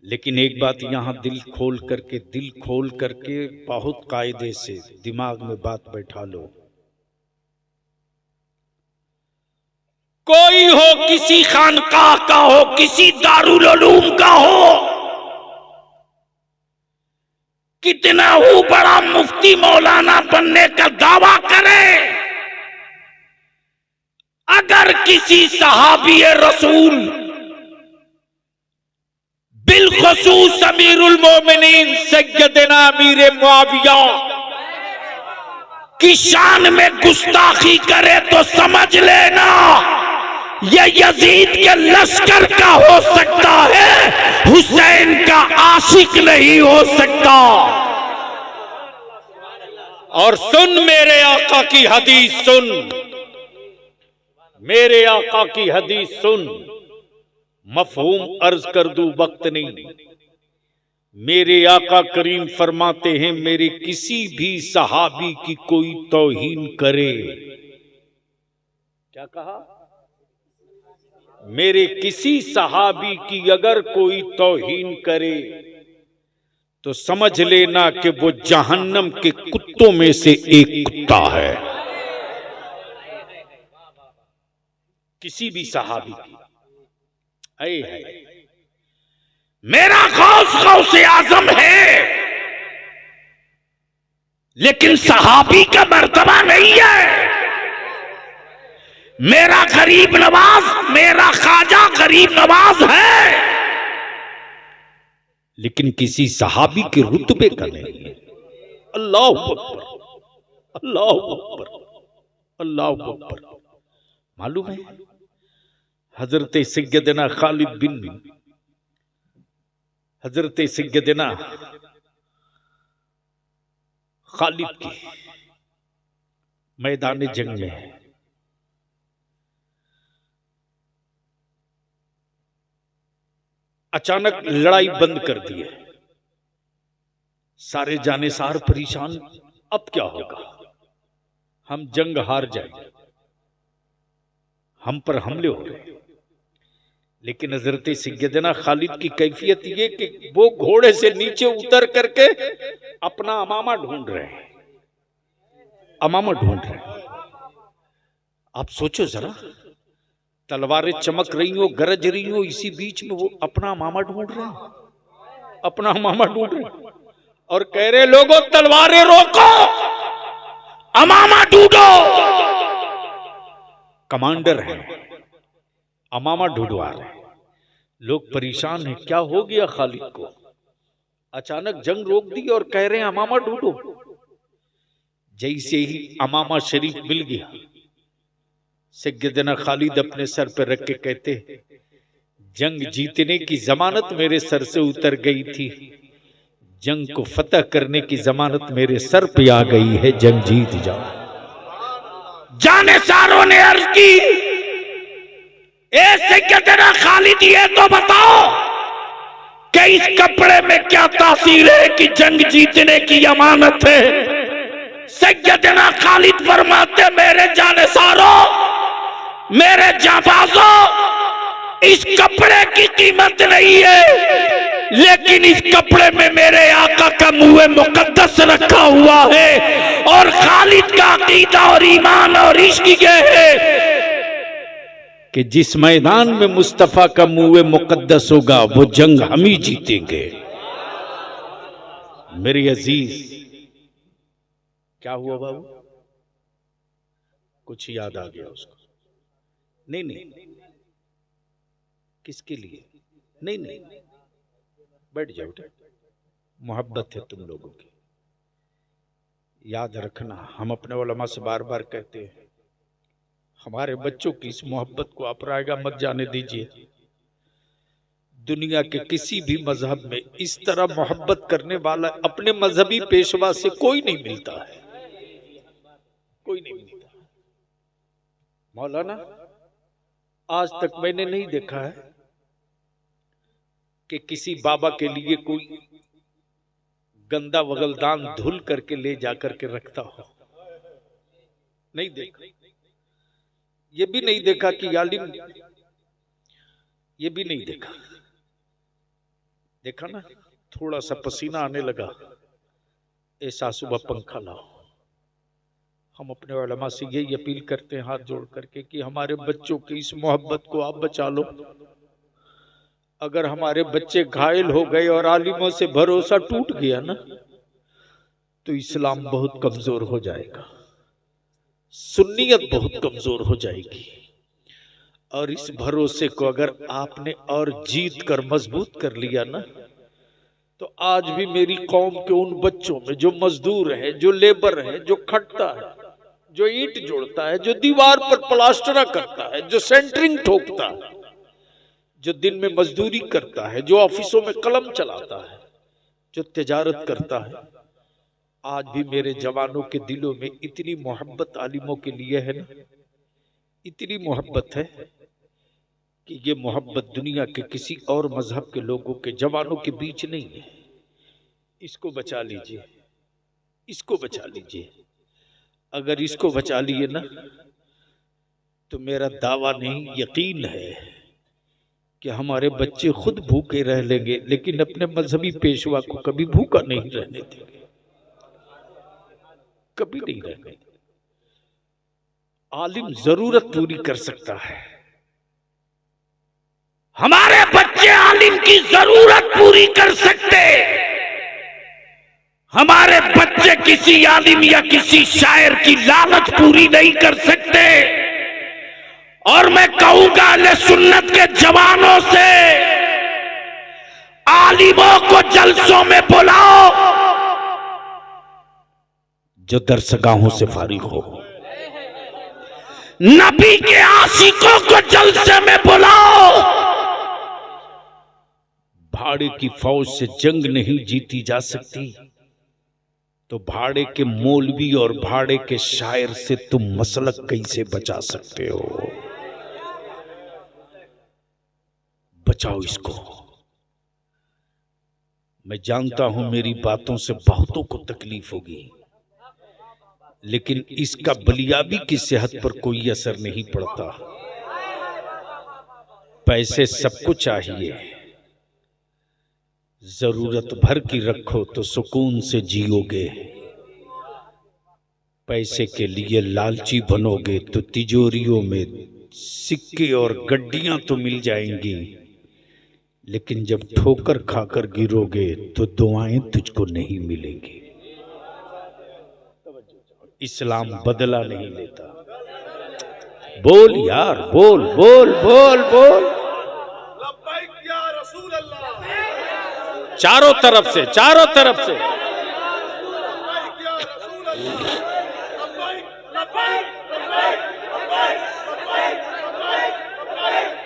लेकिन एक बात यहां दिल खोल करके बहुत कायदे से दिमाग में बात बैठा लो। कोई हो, किसी खानकाह का हो, किसी दारुल उलूम का हो, कितना हो बड़ा मुफ्ती मौलाना बनने का दावा करे, अगर किसी सहाबी रसूल बिलखसूस अमीरुल मोमिनीन सैयदना अमीर मुआविया की शान में गुस्ताखी करे तो समझ लेना ये यजीद के लश्कर का हो सकता है, हुसैन का आशिक नहीं हो सकता। और सुन मेरे आका की हदीस सुन, मेरे आका की हदीस सुन, मफहूम अर्ज कर दूं, वक्त नहीं। मेरे आका करीम फरमाते हैं, मेरे किसी भी सहाबी की कोई तौहीन करे, क्या कहा, मेरे किसी सहाबी की अगर कोई तौहीन करे तो समझ लेना कि वो जहन्नम के कुत्तों में से एक कुत्ता है। किसी भी सहाबी की है। मेरा गौसे आजम है, लेकिन सहाबी का मर्तबा नहीं है। मेरा गरीब नवाज, मेरा ख्वाजा गरीब नवाज है, लेकिन किसी सहाबी के रुतबे का नहीं है। अल्लाह अकबर, अल्लाह अकबर, अल्लाह अकबर। मालूम है हजरत सैयदना खालिद बिन हजरत सैयदना खालिद की मैदान जंग में अचानक लड़ाई बंद कर दी है, सारे जानेसार परेशान, अब क्या होगा, हम जंग हार जाएंगे, हम पर हमले हो रहे। लेकिन हजरत सैयदना खालिद की कैफियत ये कि वो घोड़े से नीचे उतर करके अपना अमामा ढूंढ रहे हैं, अमामा ढूंढ रहे हैं। आप सोचो जरा, तलवारें चमक रही हो, गरज रही हो, इसी बीच में वो अपना अमामा ढूंढ रहे हैं, अपना अमामा ढूंढ रहे हैं और कह रहे लोगों तलवारें रोको, अमामा ढूंढो। कमांडर है, अमामा ढूंढवा रहे हैं। लोग परेशान हैं, क्या हो गया खालिद को, अचानक जंग रोक दी और कह रहे हैं अमामा ढूंढो। जैसे ही अमामा शरीफ मिल गया, सैयदना खालिद अपने सर पर रख के कहते, जंग जीतने की जमानत मेरे सर से उतर गई थी, जंग को फतह करने की जमानत मेरे सर पे आ गई है, जंग जीत जाओ। जानेसारों ने अर्ज की, ए सैयदना खालिद ये तो बताओ कि इस कपड़े में क्या तासीर है कि जंग जीतने की अमानत है। सैयदना खालिद फरमाते, मेरे जानेसारों, मेरे जाबाजों, इस कपड़े की कीमत नहीं है, लेकिन इस कपड़े में मेरे आका का मुँह मुकद्दस रखा हुआ है। और खालिद का अकीदा और ईमान और इश्क ये है कि जिस मैदान में मुस्तफा का मुँह मुकद्दस होगा वो जंग हम ही जीतेंगे। मेरे अजीज, क्या हुआ बाबू, कुछ याद आ गया उसको? नहीं नहीं, किसके लिए? नहीं नहीं, बैठ जाओ, मोहब्बत है तुम लोगों की। याद रखना, हम अपने उलमा से बार बार कहते हैं, हमारे बच्चों की इस मोहब्बत को आप रायगा मत जाने दीजिए। दुनिया के किसी भी मजहब में इस तरह मोहब्बत करने वाला अपने मजहबी पेशवा से कोई नहीं मिलता है, कोई नहीं मिलता। मौलाना, आज तक मैंने नहीं देखा है कि किसी बाबा के लिए कोई गंदा वगलदान धुल करके ले जाकर के रखता हो? नहीं देखा। ये भी नहीं देखा कि आलिम, ये भी नहीं देखा। देखा ना, थोड़ा सा पसीना आने लगा, ऐसा सुबह पंखा लाओ। हम अपने उलमा से यही अपील करते हैं हाथ जोड़ करके कि हमारे बच्चों की इस मोहब्बत को आप बचा लो। अगर हमारे बच्चे घायल हो गए और आलिमों से भरोसा टूट गया ना, तो इस्लाम बहुत कमजोर हो जाएगा, सुन्नियत बहुत कमजोर हो जाएगी। और इस भरोसे को अगर आपने और जीत कर मजबूत कर लिया ना, तो आज भी मेरी कौम के उन बच्चों में जो मजदूर है, जो लेबर है, जो खटता है, जो ईंट जोड़ता है, जो दीवार पर प्लास्टरा करता है, जो सेंटरिंग ठोकता है, जो दिन में मजदूरी करता है, जो ऑफिसों में कलम चलाता है, जो तिजारत करता है, आज भी मेरे जवानों के दिलों में इतनी मोहब्बत आलिमों के लिए है ना, इतनी मोहब्बत है कि ये मोहब्बत दुनिया के किसी और मजहब के लोगों के जवानों के बीच नहीं है। इसको बचा लीजिए, इसको बचा लीजिए। अगर इसको बचा लिए ना, तो मेरा दावा नहीं, यकीन है कि हमारे बच्चे खुद भूखे रह लेंगे, लेकिन अपने मजहबी पेशवा को कभी भूखा नहीं रहने देंगे, कभी नहीं रहने देंगे। आलिम जरूरत पूरी कर सकता है, हमारे बच्चे आलिम की जरूरत पूरी कर सकते। हमारे बच्चे किसी आलिम या किसी शायर की लालच पूरी नहीं कर सकते। और मैं कहूंगा अहले सुन्नत के जवानों से, आलिमों को जलसों में बुलाओ जो दरसगाहों से फारिग हो। नबी के आशिकों को जलसे में बुलाओ। भाड़े की फौज से जंग नहीं जीती जा सकती, तो भाड़े के मौलवी और भाड़े के शायर से तुम मसलक कैसे बचा सकते हो? बचाओ इसको। मैं जानता हूं मेरी बातों से बहुतों को तकलीफ होगी, लेकिन इसका बलियाबी की सेहत पर कोई असर नहीं पड़ता। पैसे सबको चाहिए, जरूरत भर की रखो तो सुकून से जियोगे। पैसे के लिए लालची बनोगे तो तिजोरियों में सिक्के और गड्डियां तो मिल जाएंगी, लेकिन जब ठोकर खाकर गिरोगे तो दुआएं तुझको नहीं मिलेंगी। इस्लाम बदला नहीं लेता। बोल यार, बोल बोल बोल बोल। लब्बैक या रसूल अल्लाह। चारों तरफ से, चारों तरफ से। लब्बैक या रसूल अल्लाह। लब्बैक लब्बैक लब्बैक लब्बैक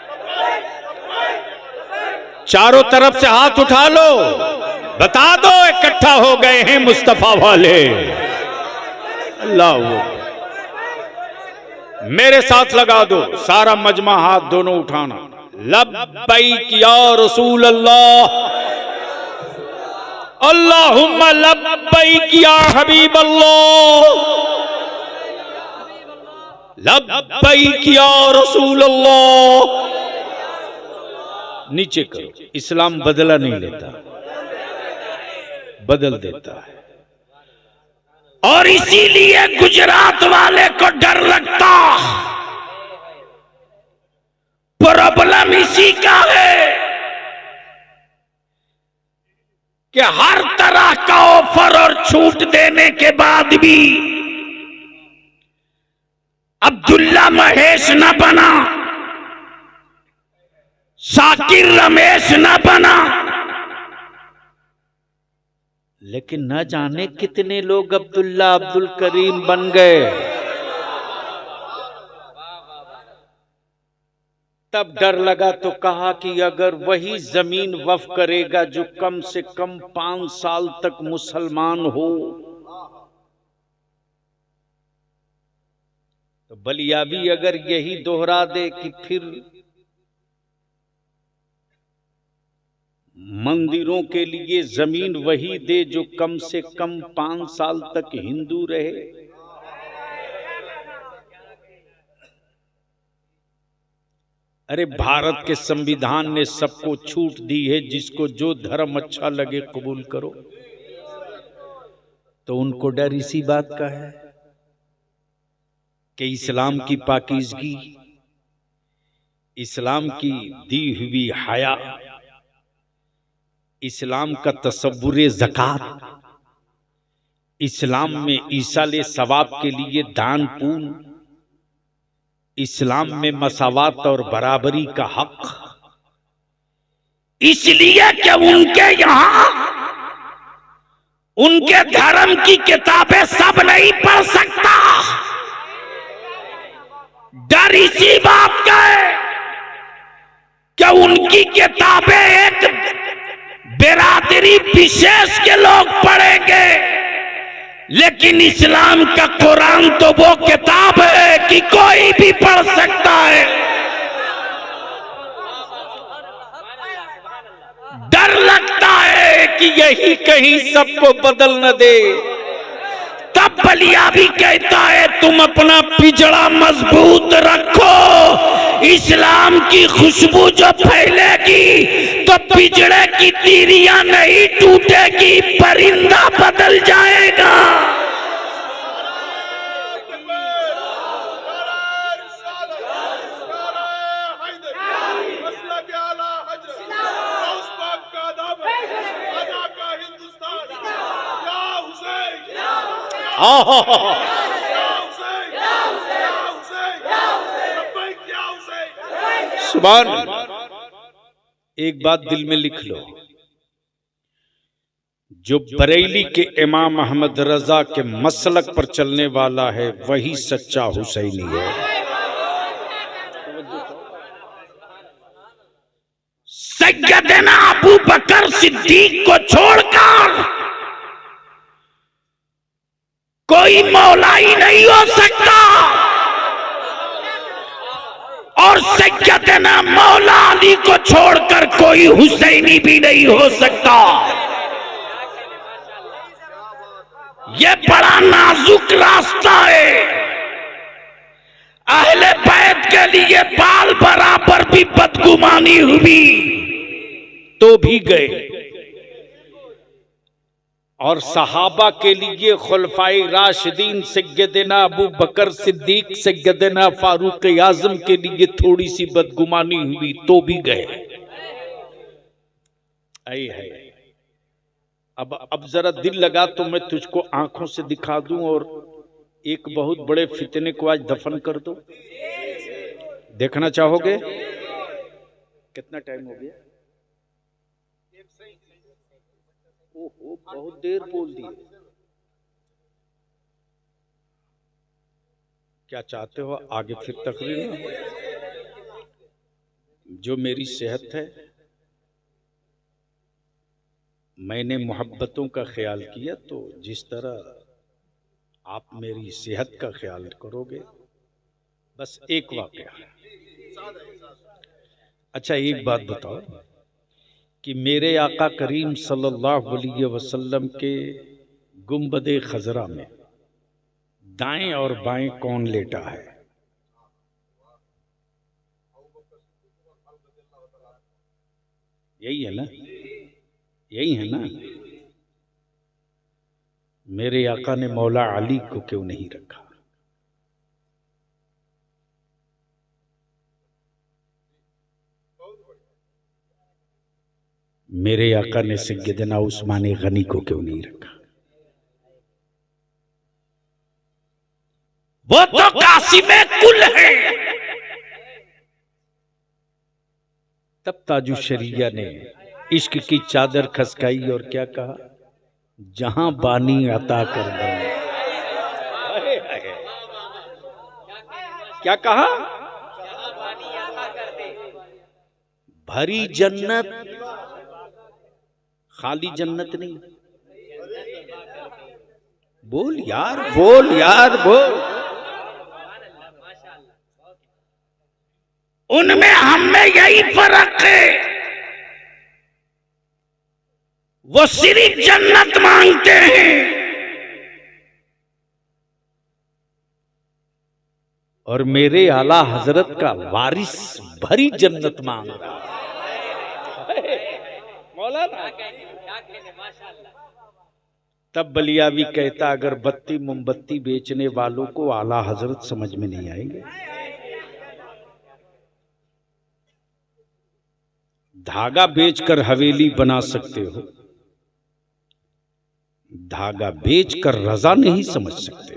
लब्बैक लब्बैक। चारों तरफ से हाथ उठा लो, बता दो इकट्ठा हो गए हैं मुस्तफा वाले। अल्लाह, मेरे साथ लगा दो, सारा मजमा हाथ दोनों उठाना। लब्बैक या रसूल अल्लाह, अल्लाहुम्मा लब्बैक या हबीब अल्लाह, लब्बैक या रसूल अल्लाह। नीचे करो। इस्लाम बदला नहीं लेता, बदल देता है। और इसीलिए गुजरात वाले को डर लगता। प्रॉब्लम इसी का है कि हर तरह का ऑफर और छूट देने के बाद भी अब्दुल्ला महेश न बना, शाकिर रमेश न बना, लेकिन न जाने कितने लोग अब्दुल्ला अब्दुल करीम बन गए। तब डर लगा तो कहा कि अगर वही जमीन वफ करेगा जो कम से कम 5 साल तक मुसलमान हो, तो बलियाबी अगर यही दोहरा दे कि फिर मंदिरों के लिए जमीन वही दे जो कम से कम 5 साल तक हिंदू रहे। अरे भारत के संविधान ने सबको छूट दी है, जिसको जो धर्म अच्छा लगे कबूल करो। तो उनको डर इसी बात का है कि इस्लाम की पाकीज़गी, इस्लाम की दी हुई हया, इस्लाम का तसव्वुर ज़कात, इस्लाम में ईसाले सवाब के लिए दान पुण्य, इस्लाम में मसावात और बराबरी का हक, इसलिए कि उनके यहां उनके धर्म की किताबें सब नहीं पढ़ सकता। डर इसी बात का है कि उनकी किताबें एक बिरादरी विशेष के लोग पढ़ेंगे, लेकिन इस्लाम का कुरान तो वो किताब है कि कोई भी पढ़ सकता है। डर लगता है कि यही कहीं सबको बदल न दे। तब बलिया भी कहता है तुम अपना पिजड़ा मजबूत रखो, इस्लाम की खुशबू जो फैलेगी तो पिजड़े की तीरियां नहीं टूटेगी, परिंदा बदल जाएगा। सुभान। एक बात दिल में लिख लो, जो बरेली के इमाम अहमद रजा के मसलक पर चलने वाला है वही सच्चा हुसैनी है। सैयदना अबू बकर सिद्दीक को छोड़कर कोई मौलाई नहीं हो सकता, और सैयदना मौला अली को छोड़कर कोई हुसैनी भी नहीं हो सकता। ये बड़ा नाजुक रास्ता है। अहले बैत के लिए बाल बराबर भी बदगुमानी हुई तो भी गए, और सहाबा के लिए खुलफाए राशिदीन सैयदना अबू बकर सिद्दीक, सैयदना फारूक आजम के लिए थोड़ी सी बदगुमानी हुई तो भी गए। आई है। अब जरा दिल लगा तो मैं तुझको आंखों से दिखा दूं और एक बहुत बड़े फितने को आज दफन कर दो। देखना चाहोगे? कितना टाइम हो गया? ओहो, बहुत देर बोल दी। क्या चाहते हो आगे फिर तकरीर में? जो मेरी सेहत है, मैंने मोहब्बतों का ख्याल किया, तो जिस तरह आप मेरी सेहत का ख्याल करोगे। बस एक वाकया। अच्छा, एक बात बताओ कि मेरे आका करीम सल्लल्लाहु अलैहि वसल्लम के गुंबदे खजरा में दाएं और बाएं कौन लेटा है? यही है ना? यही है ना? मेरे आका ने मौला अली को क्यों नहीं रखा? मेरे आका ने सैयदना उस्मान गनी को क्यों नहीं रखा? वो तो कासिमे कुल है। तब ताजु शरिया ने इश्क की चादर खसकाई और क्या कहा? जहां बानी अता कर दे। क्या कहा? भरी जन्नत, खाली जन्नत नहीं। बोल यार, बोल यार, बोल। उनमें हम में यही फर्क है वो सिर्फ जन्नत मांगते हैं और मेरे आला हजरत का वारिस भरी जन्नत मांग रहा है। मौलाना तब बलियावी कहता, अगर बत्ती मोमबत्ती बेचने वालों को आला हजरत समझ में नहीं आएंगे। धागा बेचकर हवेली बना सकते हो, धागा बेचकर रजा नहीं समझ सकते।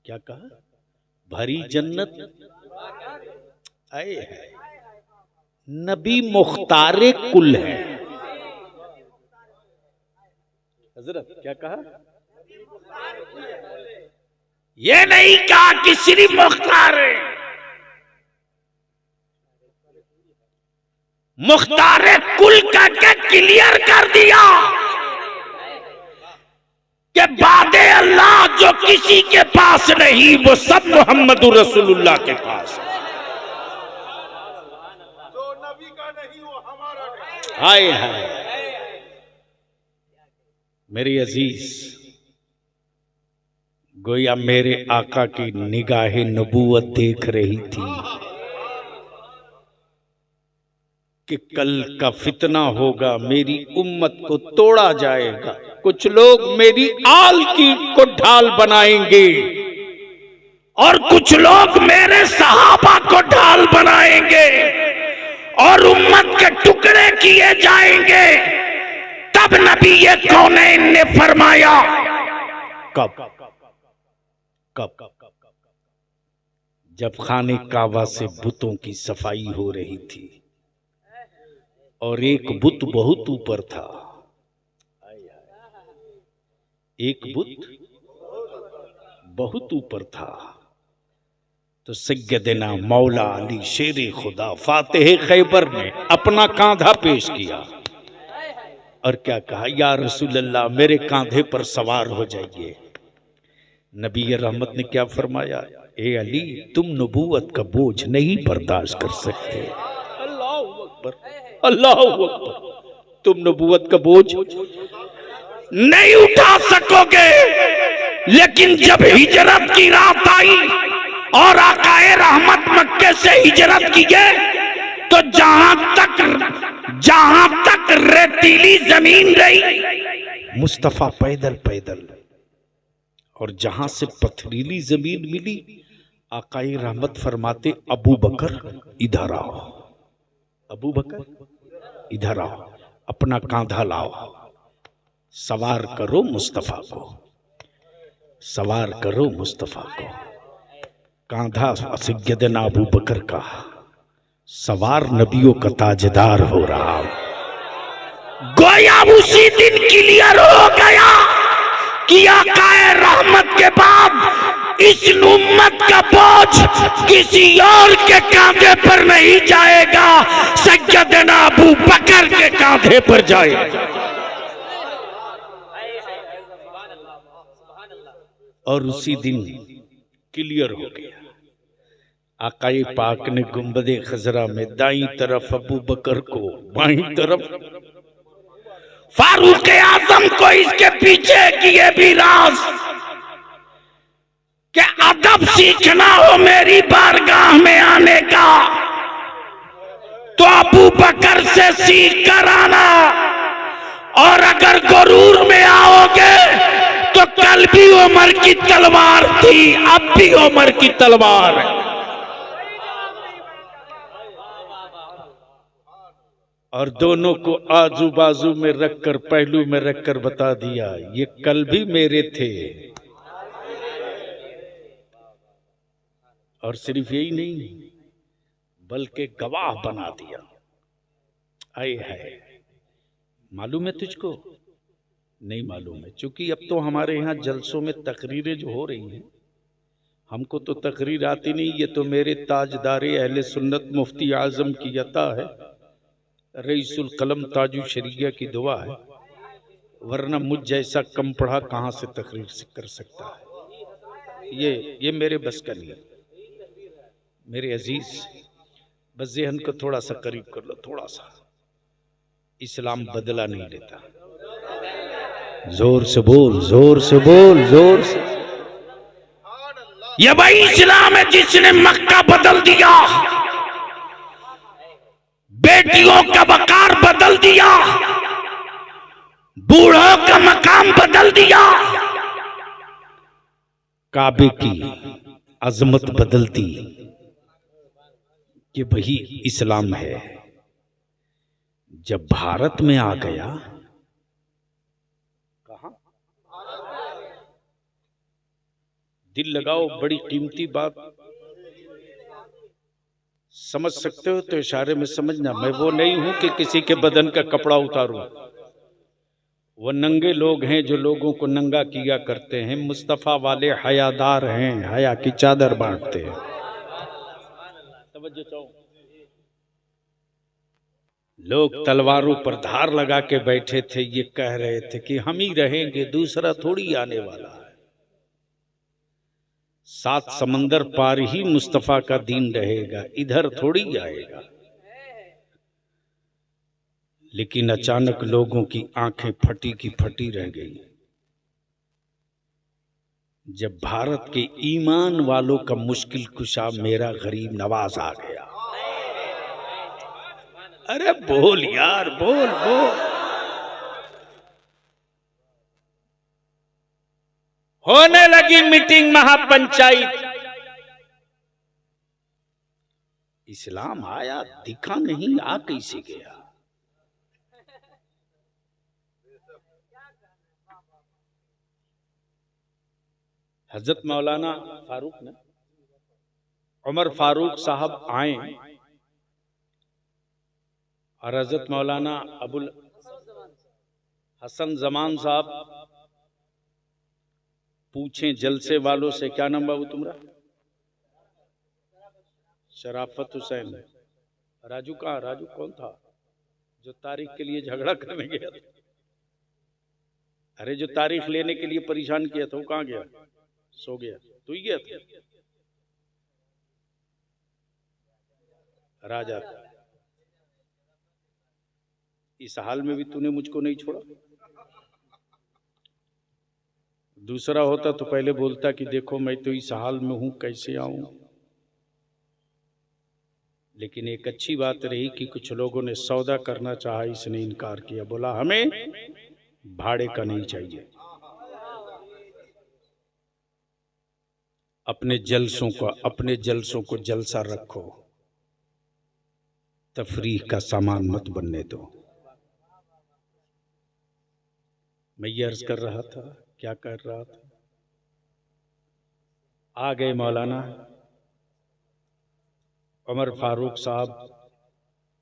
क्या कहा? भरी जन्नत आए है, नबी मुख्तारे कुल है। हजरत क्या कहा? ये नहीं कहा कि सिर्फ मुख्तार है, मुख्तारे कुल का क्या क्लियर कर दिया कि बादे अल्लाह जो किसी के पास नहीं वो सब मोहम्मद रसूलुल्लाह के पास है। जो नबी का नहीं वो हमारा नहीं। हाय हाय मेरी अजीज, गोया मेरे आका की निगाहे नबूवत देख रही थी कि कल का फितना होगा, मेरी उम्मत को तोड़ा जाएगा, कुछ लोग मेरी आल की को ढाल बनाएंगे और कुछ लोग मेरे सहाबा को ढाल बनाएंगे और उम्मत के टुकड़े किए जाएंगे। तब नबी ये कौनैन ने फरमाया, कब कब जब खाने काबा से बुतों की सफाई हो रही थी और एक बुत बहुत ऊपर था, एक बुत बहुत ऊपर था, तो सैयदना मौला अली शेर खुदा फातिह खैबर ने अपना कांधा पेश किया और क्या कहा, या रसूल अल्लाह मेरे कांधे पर सवार हो जाइए। नबी रहमत ने क्या फरमाया, ए अली तुम नबूवत का बोझ नहीं बर्दाश्त कर सकते। अल्लाह अकबर, अल्लाह अकबर, तुम नबूवत का बोझ नहीं उठा सकोगे। लेकिन जब हिजरत की रात आई और आकाए रहमत मक्के से हिजरत किए तो जहां तक रेतीली जमीन रही मुस्तफा पैदल पैदल, और जहां से पथरीली जमीन मिली आकाए रहमत फरमाते, अबू बकर इधर आओ, अबू बकर इधर आओ, अपना कांधा लाओ, सवार करो मुस्तफा को, सवार करो मुस्तफा को। कांधा सैयदना अबू बकर का, सवार नबियों का ताजदार हो रहा। गोया उसी दिन क्लियर हो गया कि आकाए रहमत के बाद इस उम्मत का बोझ किसी और के कांधे पर नहीं जाएगा, सैयदना अबू बकर के कांधे पर जाएगा। और उसी दिन क्लियर हो गया। आकाए पाक ने गुंबदे खजरा में दाईं तरफ अबू बकर को, बाईं तरफ फारूक आजम को, इसके पीछे की ये भी राज कि अदब सीखना हो मेरी बारगाह में आने का तो अबू बकर से सीख कर आना, और अगर गुरूर में आओगे तो कल भी उमर की तलवार थी, अब भी उमर की तलवार है। और दोनों को आजू बाजू में रखकर, पहलू में रखकर बता दिया, ये कल भी मेरे थे। और सिर्फ यही नहीं बल्कि गवाह बना दिया। आए है, मालूम है तुझको? नहीं मालूम है, क्योंकि अब तो हमारे यहाँ जलसों में तकरीरें जो हो रही हैं, हमको तो तकरीर आती नहीं, ये तो मेरे ताजदारे अहले सुन्नत मुफ्ती आजम की अता है, रईसुल कलम ताजु शरिया की दुआ है, वरना मुझ जैसा कम पढ़ा कहाँ से तकरीर कर सकता है। ये मेरे बस का नहीं। मेरे अजीज, बस ज़हन को थोड़ा सा करीब कर लो, थोड़ा सा। इस्लाम बदला नहीं लेता। जोर से बोल, जोर से बोल, जोर से। ये वही इस्लाम है जिसने मक्का बदल दिया, बेटियों का वकार बदल दिया, बूढ़ों का मकाम बदल दिया, काबे की अजमत बदल दी। ये वही इस्लाम है। जब भारत में आ गया, कहां दिल लगाओ, बड़ी कीमती बात समझ सकते हो तो इशारे में समझना। मैं वो नहीं हूं कि किसी के बदन का कपड़ा उतारूं। वो नंगे लोग हैं जो लोगों को नंगा किया करते हैं। मुस्तफा वाले हयादार हैं, हया की चादर बांटते हैं। तवज्जो चाहो। लोग तलवारों पर धार लगा के बैठे थे, ये कह रहे थे कि हम ही रहेंगे, दूसरा थोड़ी आने वाला है। 7 समंदर पार ही मुस्तफा का दीन रहेगा, इधर थोड़ी आएगा। लेकिन अचानक लोगों की आंखें फटी की फटी रह गई जब भारत के ईमान वालों का मुश्किल कुशा मेरा गरीब नवाज आ गया। अरे बोल यार, बोल बोल। होने लगी मीटिंग, महापंचायत। इस्लाम आया, दिखा नहीं, आ कैसे गया? हजरत मौलाना फारूक ने, उमर फारूक साहब आए और हजरत मौलाना अबुल हसन जमान साहब पूछें जलसे वालों से, क्या नाम बाबू तुम्हारा? शराफत हुसैन। राजू कहाँ? राजू कौन था जो तारीख के लिए झगड़ा करने गया था? अरे जो तारीख लेने के लिए परेशान किया था वो कहाँ गया? सो गया। तू ही गया था? राजा, इस हाल में भी तूने मुझको नहीं छोड़ा। दूसरा होता तो पहले बोलता कि देखो मैं तो इस हाल में हूं, कैसे आऊं। लेकिन एक अच्छी बात रही कि कुछ लोगों ने सौदा करना चाहा, इसने इनकार किया, बोला हमें भाड़े का नहीं चाहिए। अपने जलसों को जलसा रखो, तफरीह का सामान मत बनने दो। मैं ये अर्ज कर रहा था, क्या कर रहा था? आ गए मौलाना उमर फारूक साहब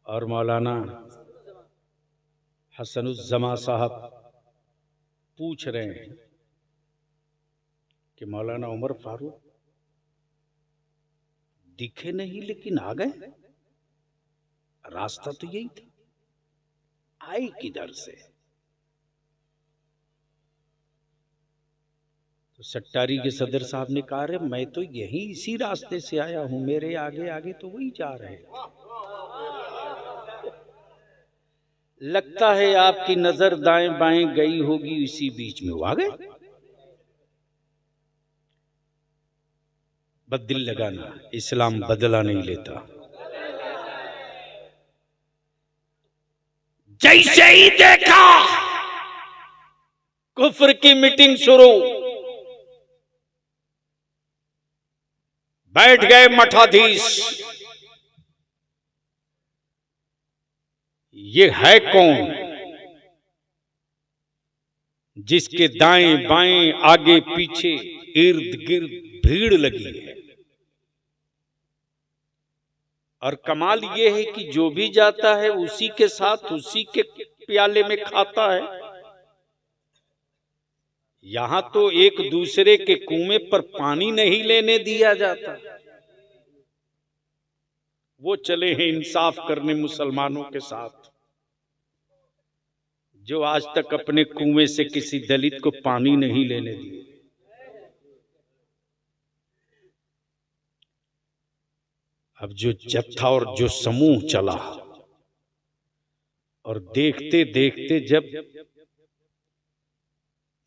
और मौलाना हसनुज्जमा साहब पूछ रहे हैं कि मौलाना उमर फारूक दिखे नहीं लेकिन आ गए, रास्ता तो यही था, आए किधर से? तो सट्टारी के सदर साहब ने कहा, रे मैं तो यही इसी रास्ते से आया हूं, मेरे आगे आगे तो वही जा रहे हैं। लगता है आपकी नजर दाएं बाएं गई होगी, इसी बीच में वो आ गए। बस दिल लगाना, इस्लाम बदला नहीं लेता। जैसे ही देखा कुफ्र की मीटिंग शुरू, बैठ गए मठाधीश। ये है कौन जिसके दाएं बाएं आगे पीछे इर्द गिर्द भीड़ लगी है? और कमाल ये है कि जो भी जाता है उसी के साथ उसी के प्याले में खाता है। यहां तो एक दूसरे के कुएं पर पानी नहीं लेने दिया जाता। वो चले हैं इंसाफ करने मुसलमानों के साथ, जो आज तक अपने कुएं से किसी दलित को पानी नहीं लेने दिए। अब जो जत्था और जो समूह चला और देखते देखते जब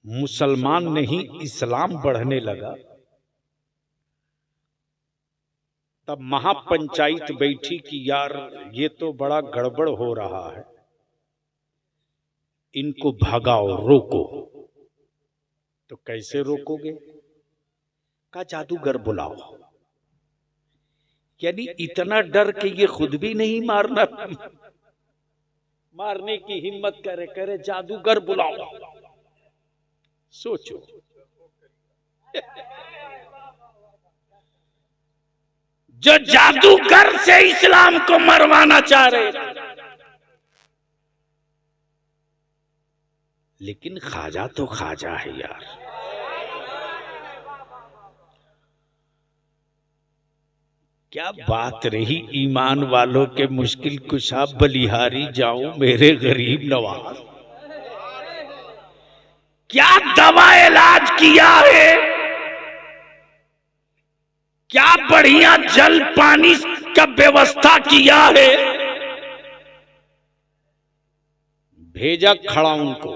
मुसलमान नहीं इस्लाम बढ़ने लगा, तब महापंचायत बैठी कि यार ये तो बड़ा गड़बड़ हो रहा है, इनको भगाओ, रोको। तो कैसे रोकोगे? का जादूगर बुलाओ। यानी इतना डर कि ये खुद भी नहीं मारने की हिम्मत करे जादूगर बुलाओ। सोचो। जो जादूगर से इस्लाम को मरवाना चाह रहे थे, लेकिन ख्वाजा तो ख्वाजा है यार। क्या बात रही ईमान वालों के मुश्किल कुशा, बलिहारी जाऊं मेरे गरीब नवाज। क्या दवा इलाज किया है, क्या बढ़िया जल पानी का व्यवस्था किया है। भेजा खड़ा उनको,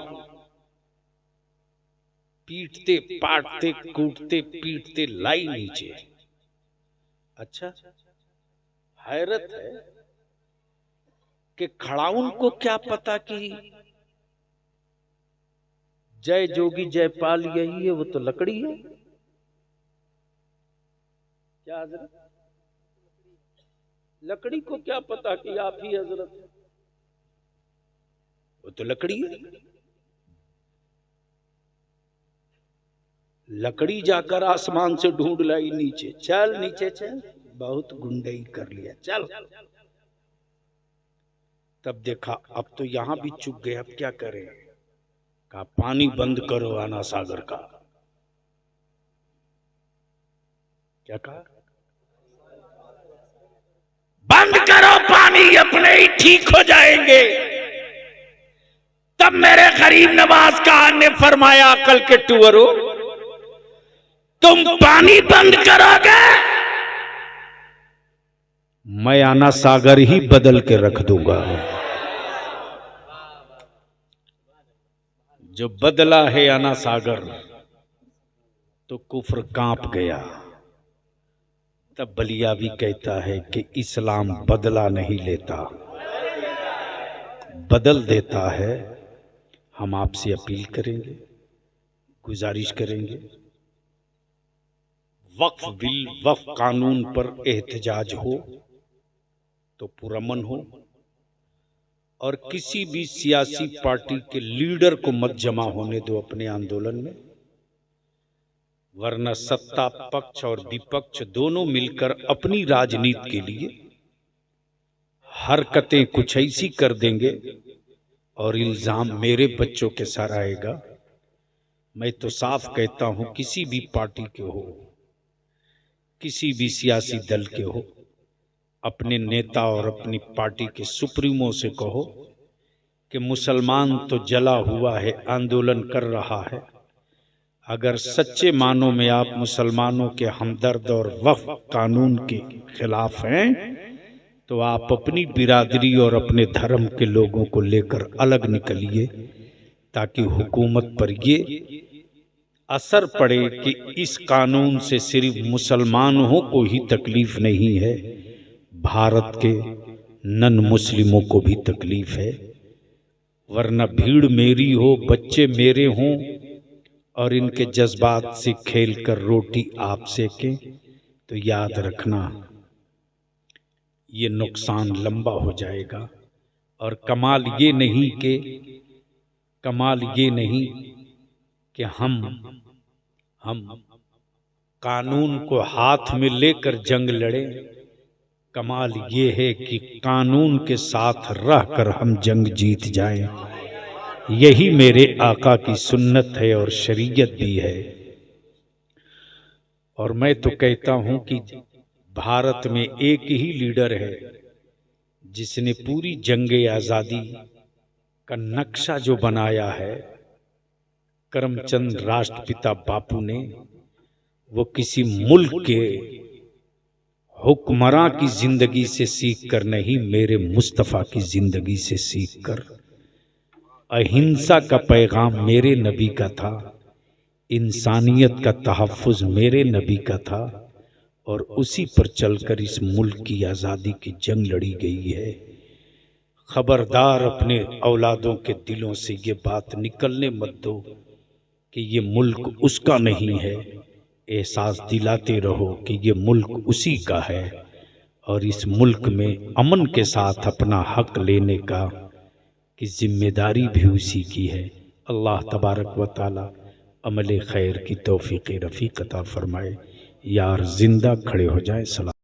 पीटते पाटते कूटते पीटते लाई नीचे। अच्छा, हैरत है कि खड़ाउन को क्या पता कि जय जोगी जयपाल यही है, वो तो लकड़ी है। क्या हजरत? लकड़ी को क्या पता कि आप ही हजरत है, वो तो लकड़ी है। लकड़ी जाकर आसमान से ढूंढ लाई नीचे। चल नीचे चल, बहुत गुंडई कर लिया, चल। तब देखा अब तो यहां भी चुक गए, अब क्या करें? कहा पानी बंद करो आना सागर का। क्या कहा? बंद करो पानी, अपने ही ठीक हो जाएंगे। तब मेरे गरीब नवाज खान ने फरमाया, अकल के टूअरो, तुम पानी बंद करोगे, मैं आना सागर ही बदल के रख दूंगा। जो बदला है आना सागर, तो कुफ्र कांप गया। तब बलियावी कहता है कि इस्लाम बदला नहीं लेता, बदल देता है। हम आपसे अपील करेंगे, गुजारिश करेंगे, वक्फ बिल, वक्फ कानून पर एहतजाज हो तो पुरअमन हो, और किसी भी सियासी पार्टी के लीडर को मत जमा होने दो अपने आंदोलन में, वरना सत्ता पक्ष और विपक्ष दोनों मिलकर अपनी राजनीति के लिए हरकतें कुछ ऐसी कर देंगे और इल्जाम मेरे बच्चों के सर आएगा। मैं तो साफ कहता हूं, किसी भी पार्टी के हो, किसी भी सियासी दल के हो, अपने नेता और अपनी पार्टी के सुप्रीमो से कहो कि मुसलमान तो जला हुआ है, आंदोलन कर रहा है। अगर सच्चे मानों में आप मुसलमानों के हमदर्द और वक्फ कानून के खिलाफ हैं, तो आप अपनी बिरादरी और अपने धर्म के लोगों को लेकर अलग निकलिए, ताकि हुकूमत पर ये असर पड़े कि इस कानून से सिर्फ मुसलमानों को ही तकलीफ नहीं है, भारत के नन मुस्लिमों को भी तकलीफ है। वरना भीड़ मेरी हो, बच्चे मेरे हों और इनके जज्बात से खेलकर रोटी आप सेकें, तो याद रखना ये नुकसान लंबा हो जाएगा। और कमाल ये नहीं कि हम कानून को हाथ में लेकर जंग लड़े। कमाल ये है कि कानून के साथ रहकर हम जंग जीत जाएं। यही मेरे आका की सुन्नत है और शरीयत भी है। और मैं तो कहता हूं कि भारत में एक ही लीडर है जिसने पूरी जंगे आजादी का नक्शा जो बनाया है, करमचंद राष्ट्रपिता बापू ने, वो किसी मुल्क के हुक्मरां की जिंदगी से सीख कर नहीं, मेरे मुस्तफ़ा की जिंदगी से सीख कर। अहिंसा का पैगाम मेरे नबी का था, इंसानियत का तहफ़्फ़ुज़ मेरे नबी का था, और उसी पर चलकर इस मुल्क की आज़ादी की जंग लड़ी गई है। खबरदार अपने औलादों के दिलों से ये बात निकलने मत दो कि ये मुल्क उसका नहीं है। एहसास दिलाते रहो कि ये मुल्क उसी का है, और इस मुल्क में अमन के साथ अपना हक लेने का की जिम्मेदारी भी उसी की है। अल्लाह तबारक व ताला अमल खैर की तौफीक रफ़ीक अता फरमाए। यार जिंदा खड़े हो जाए। सलाम।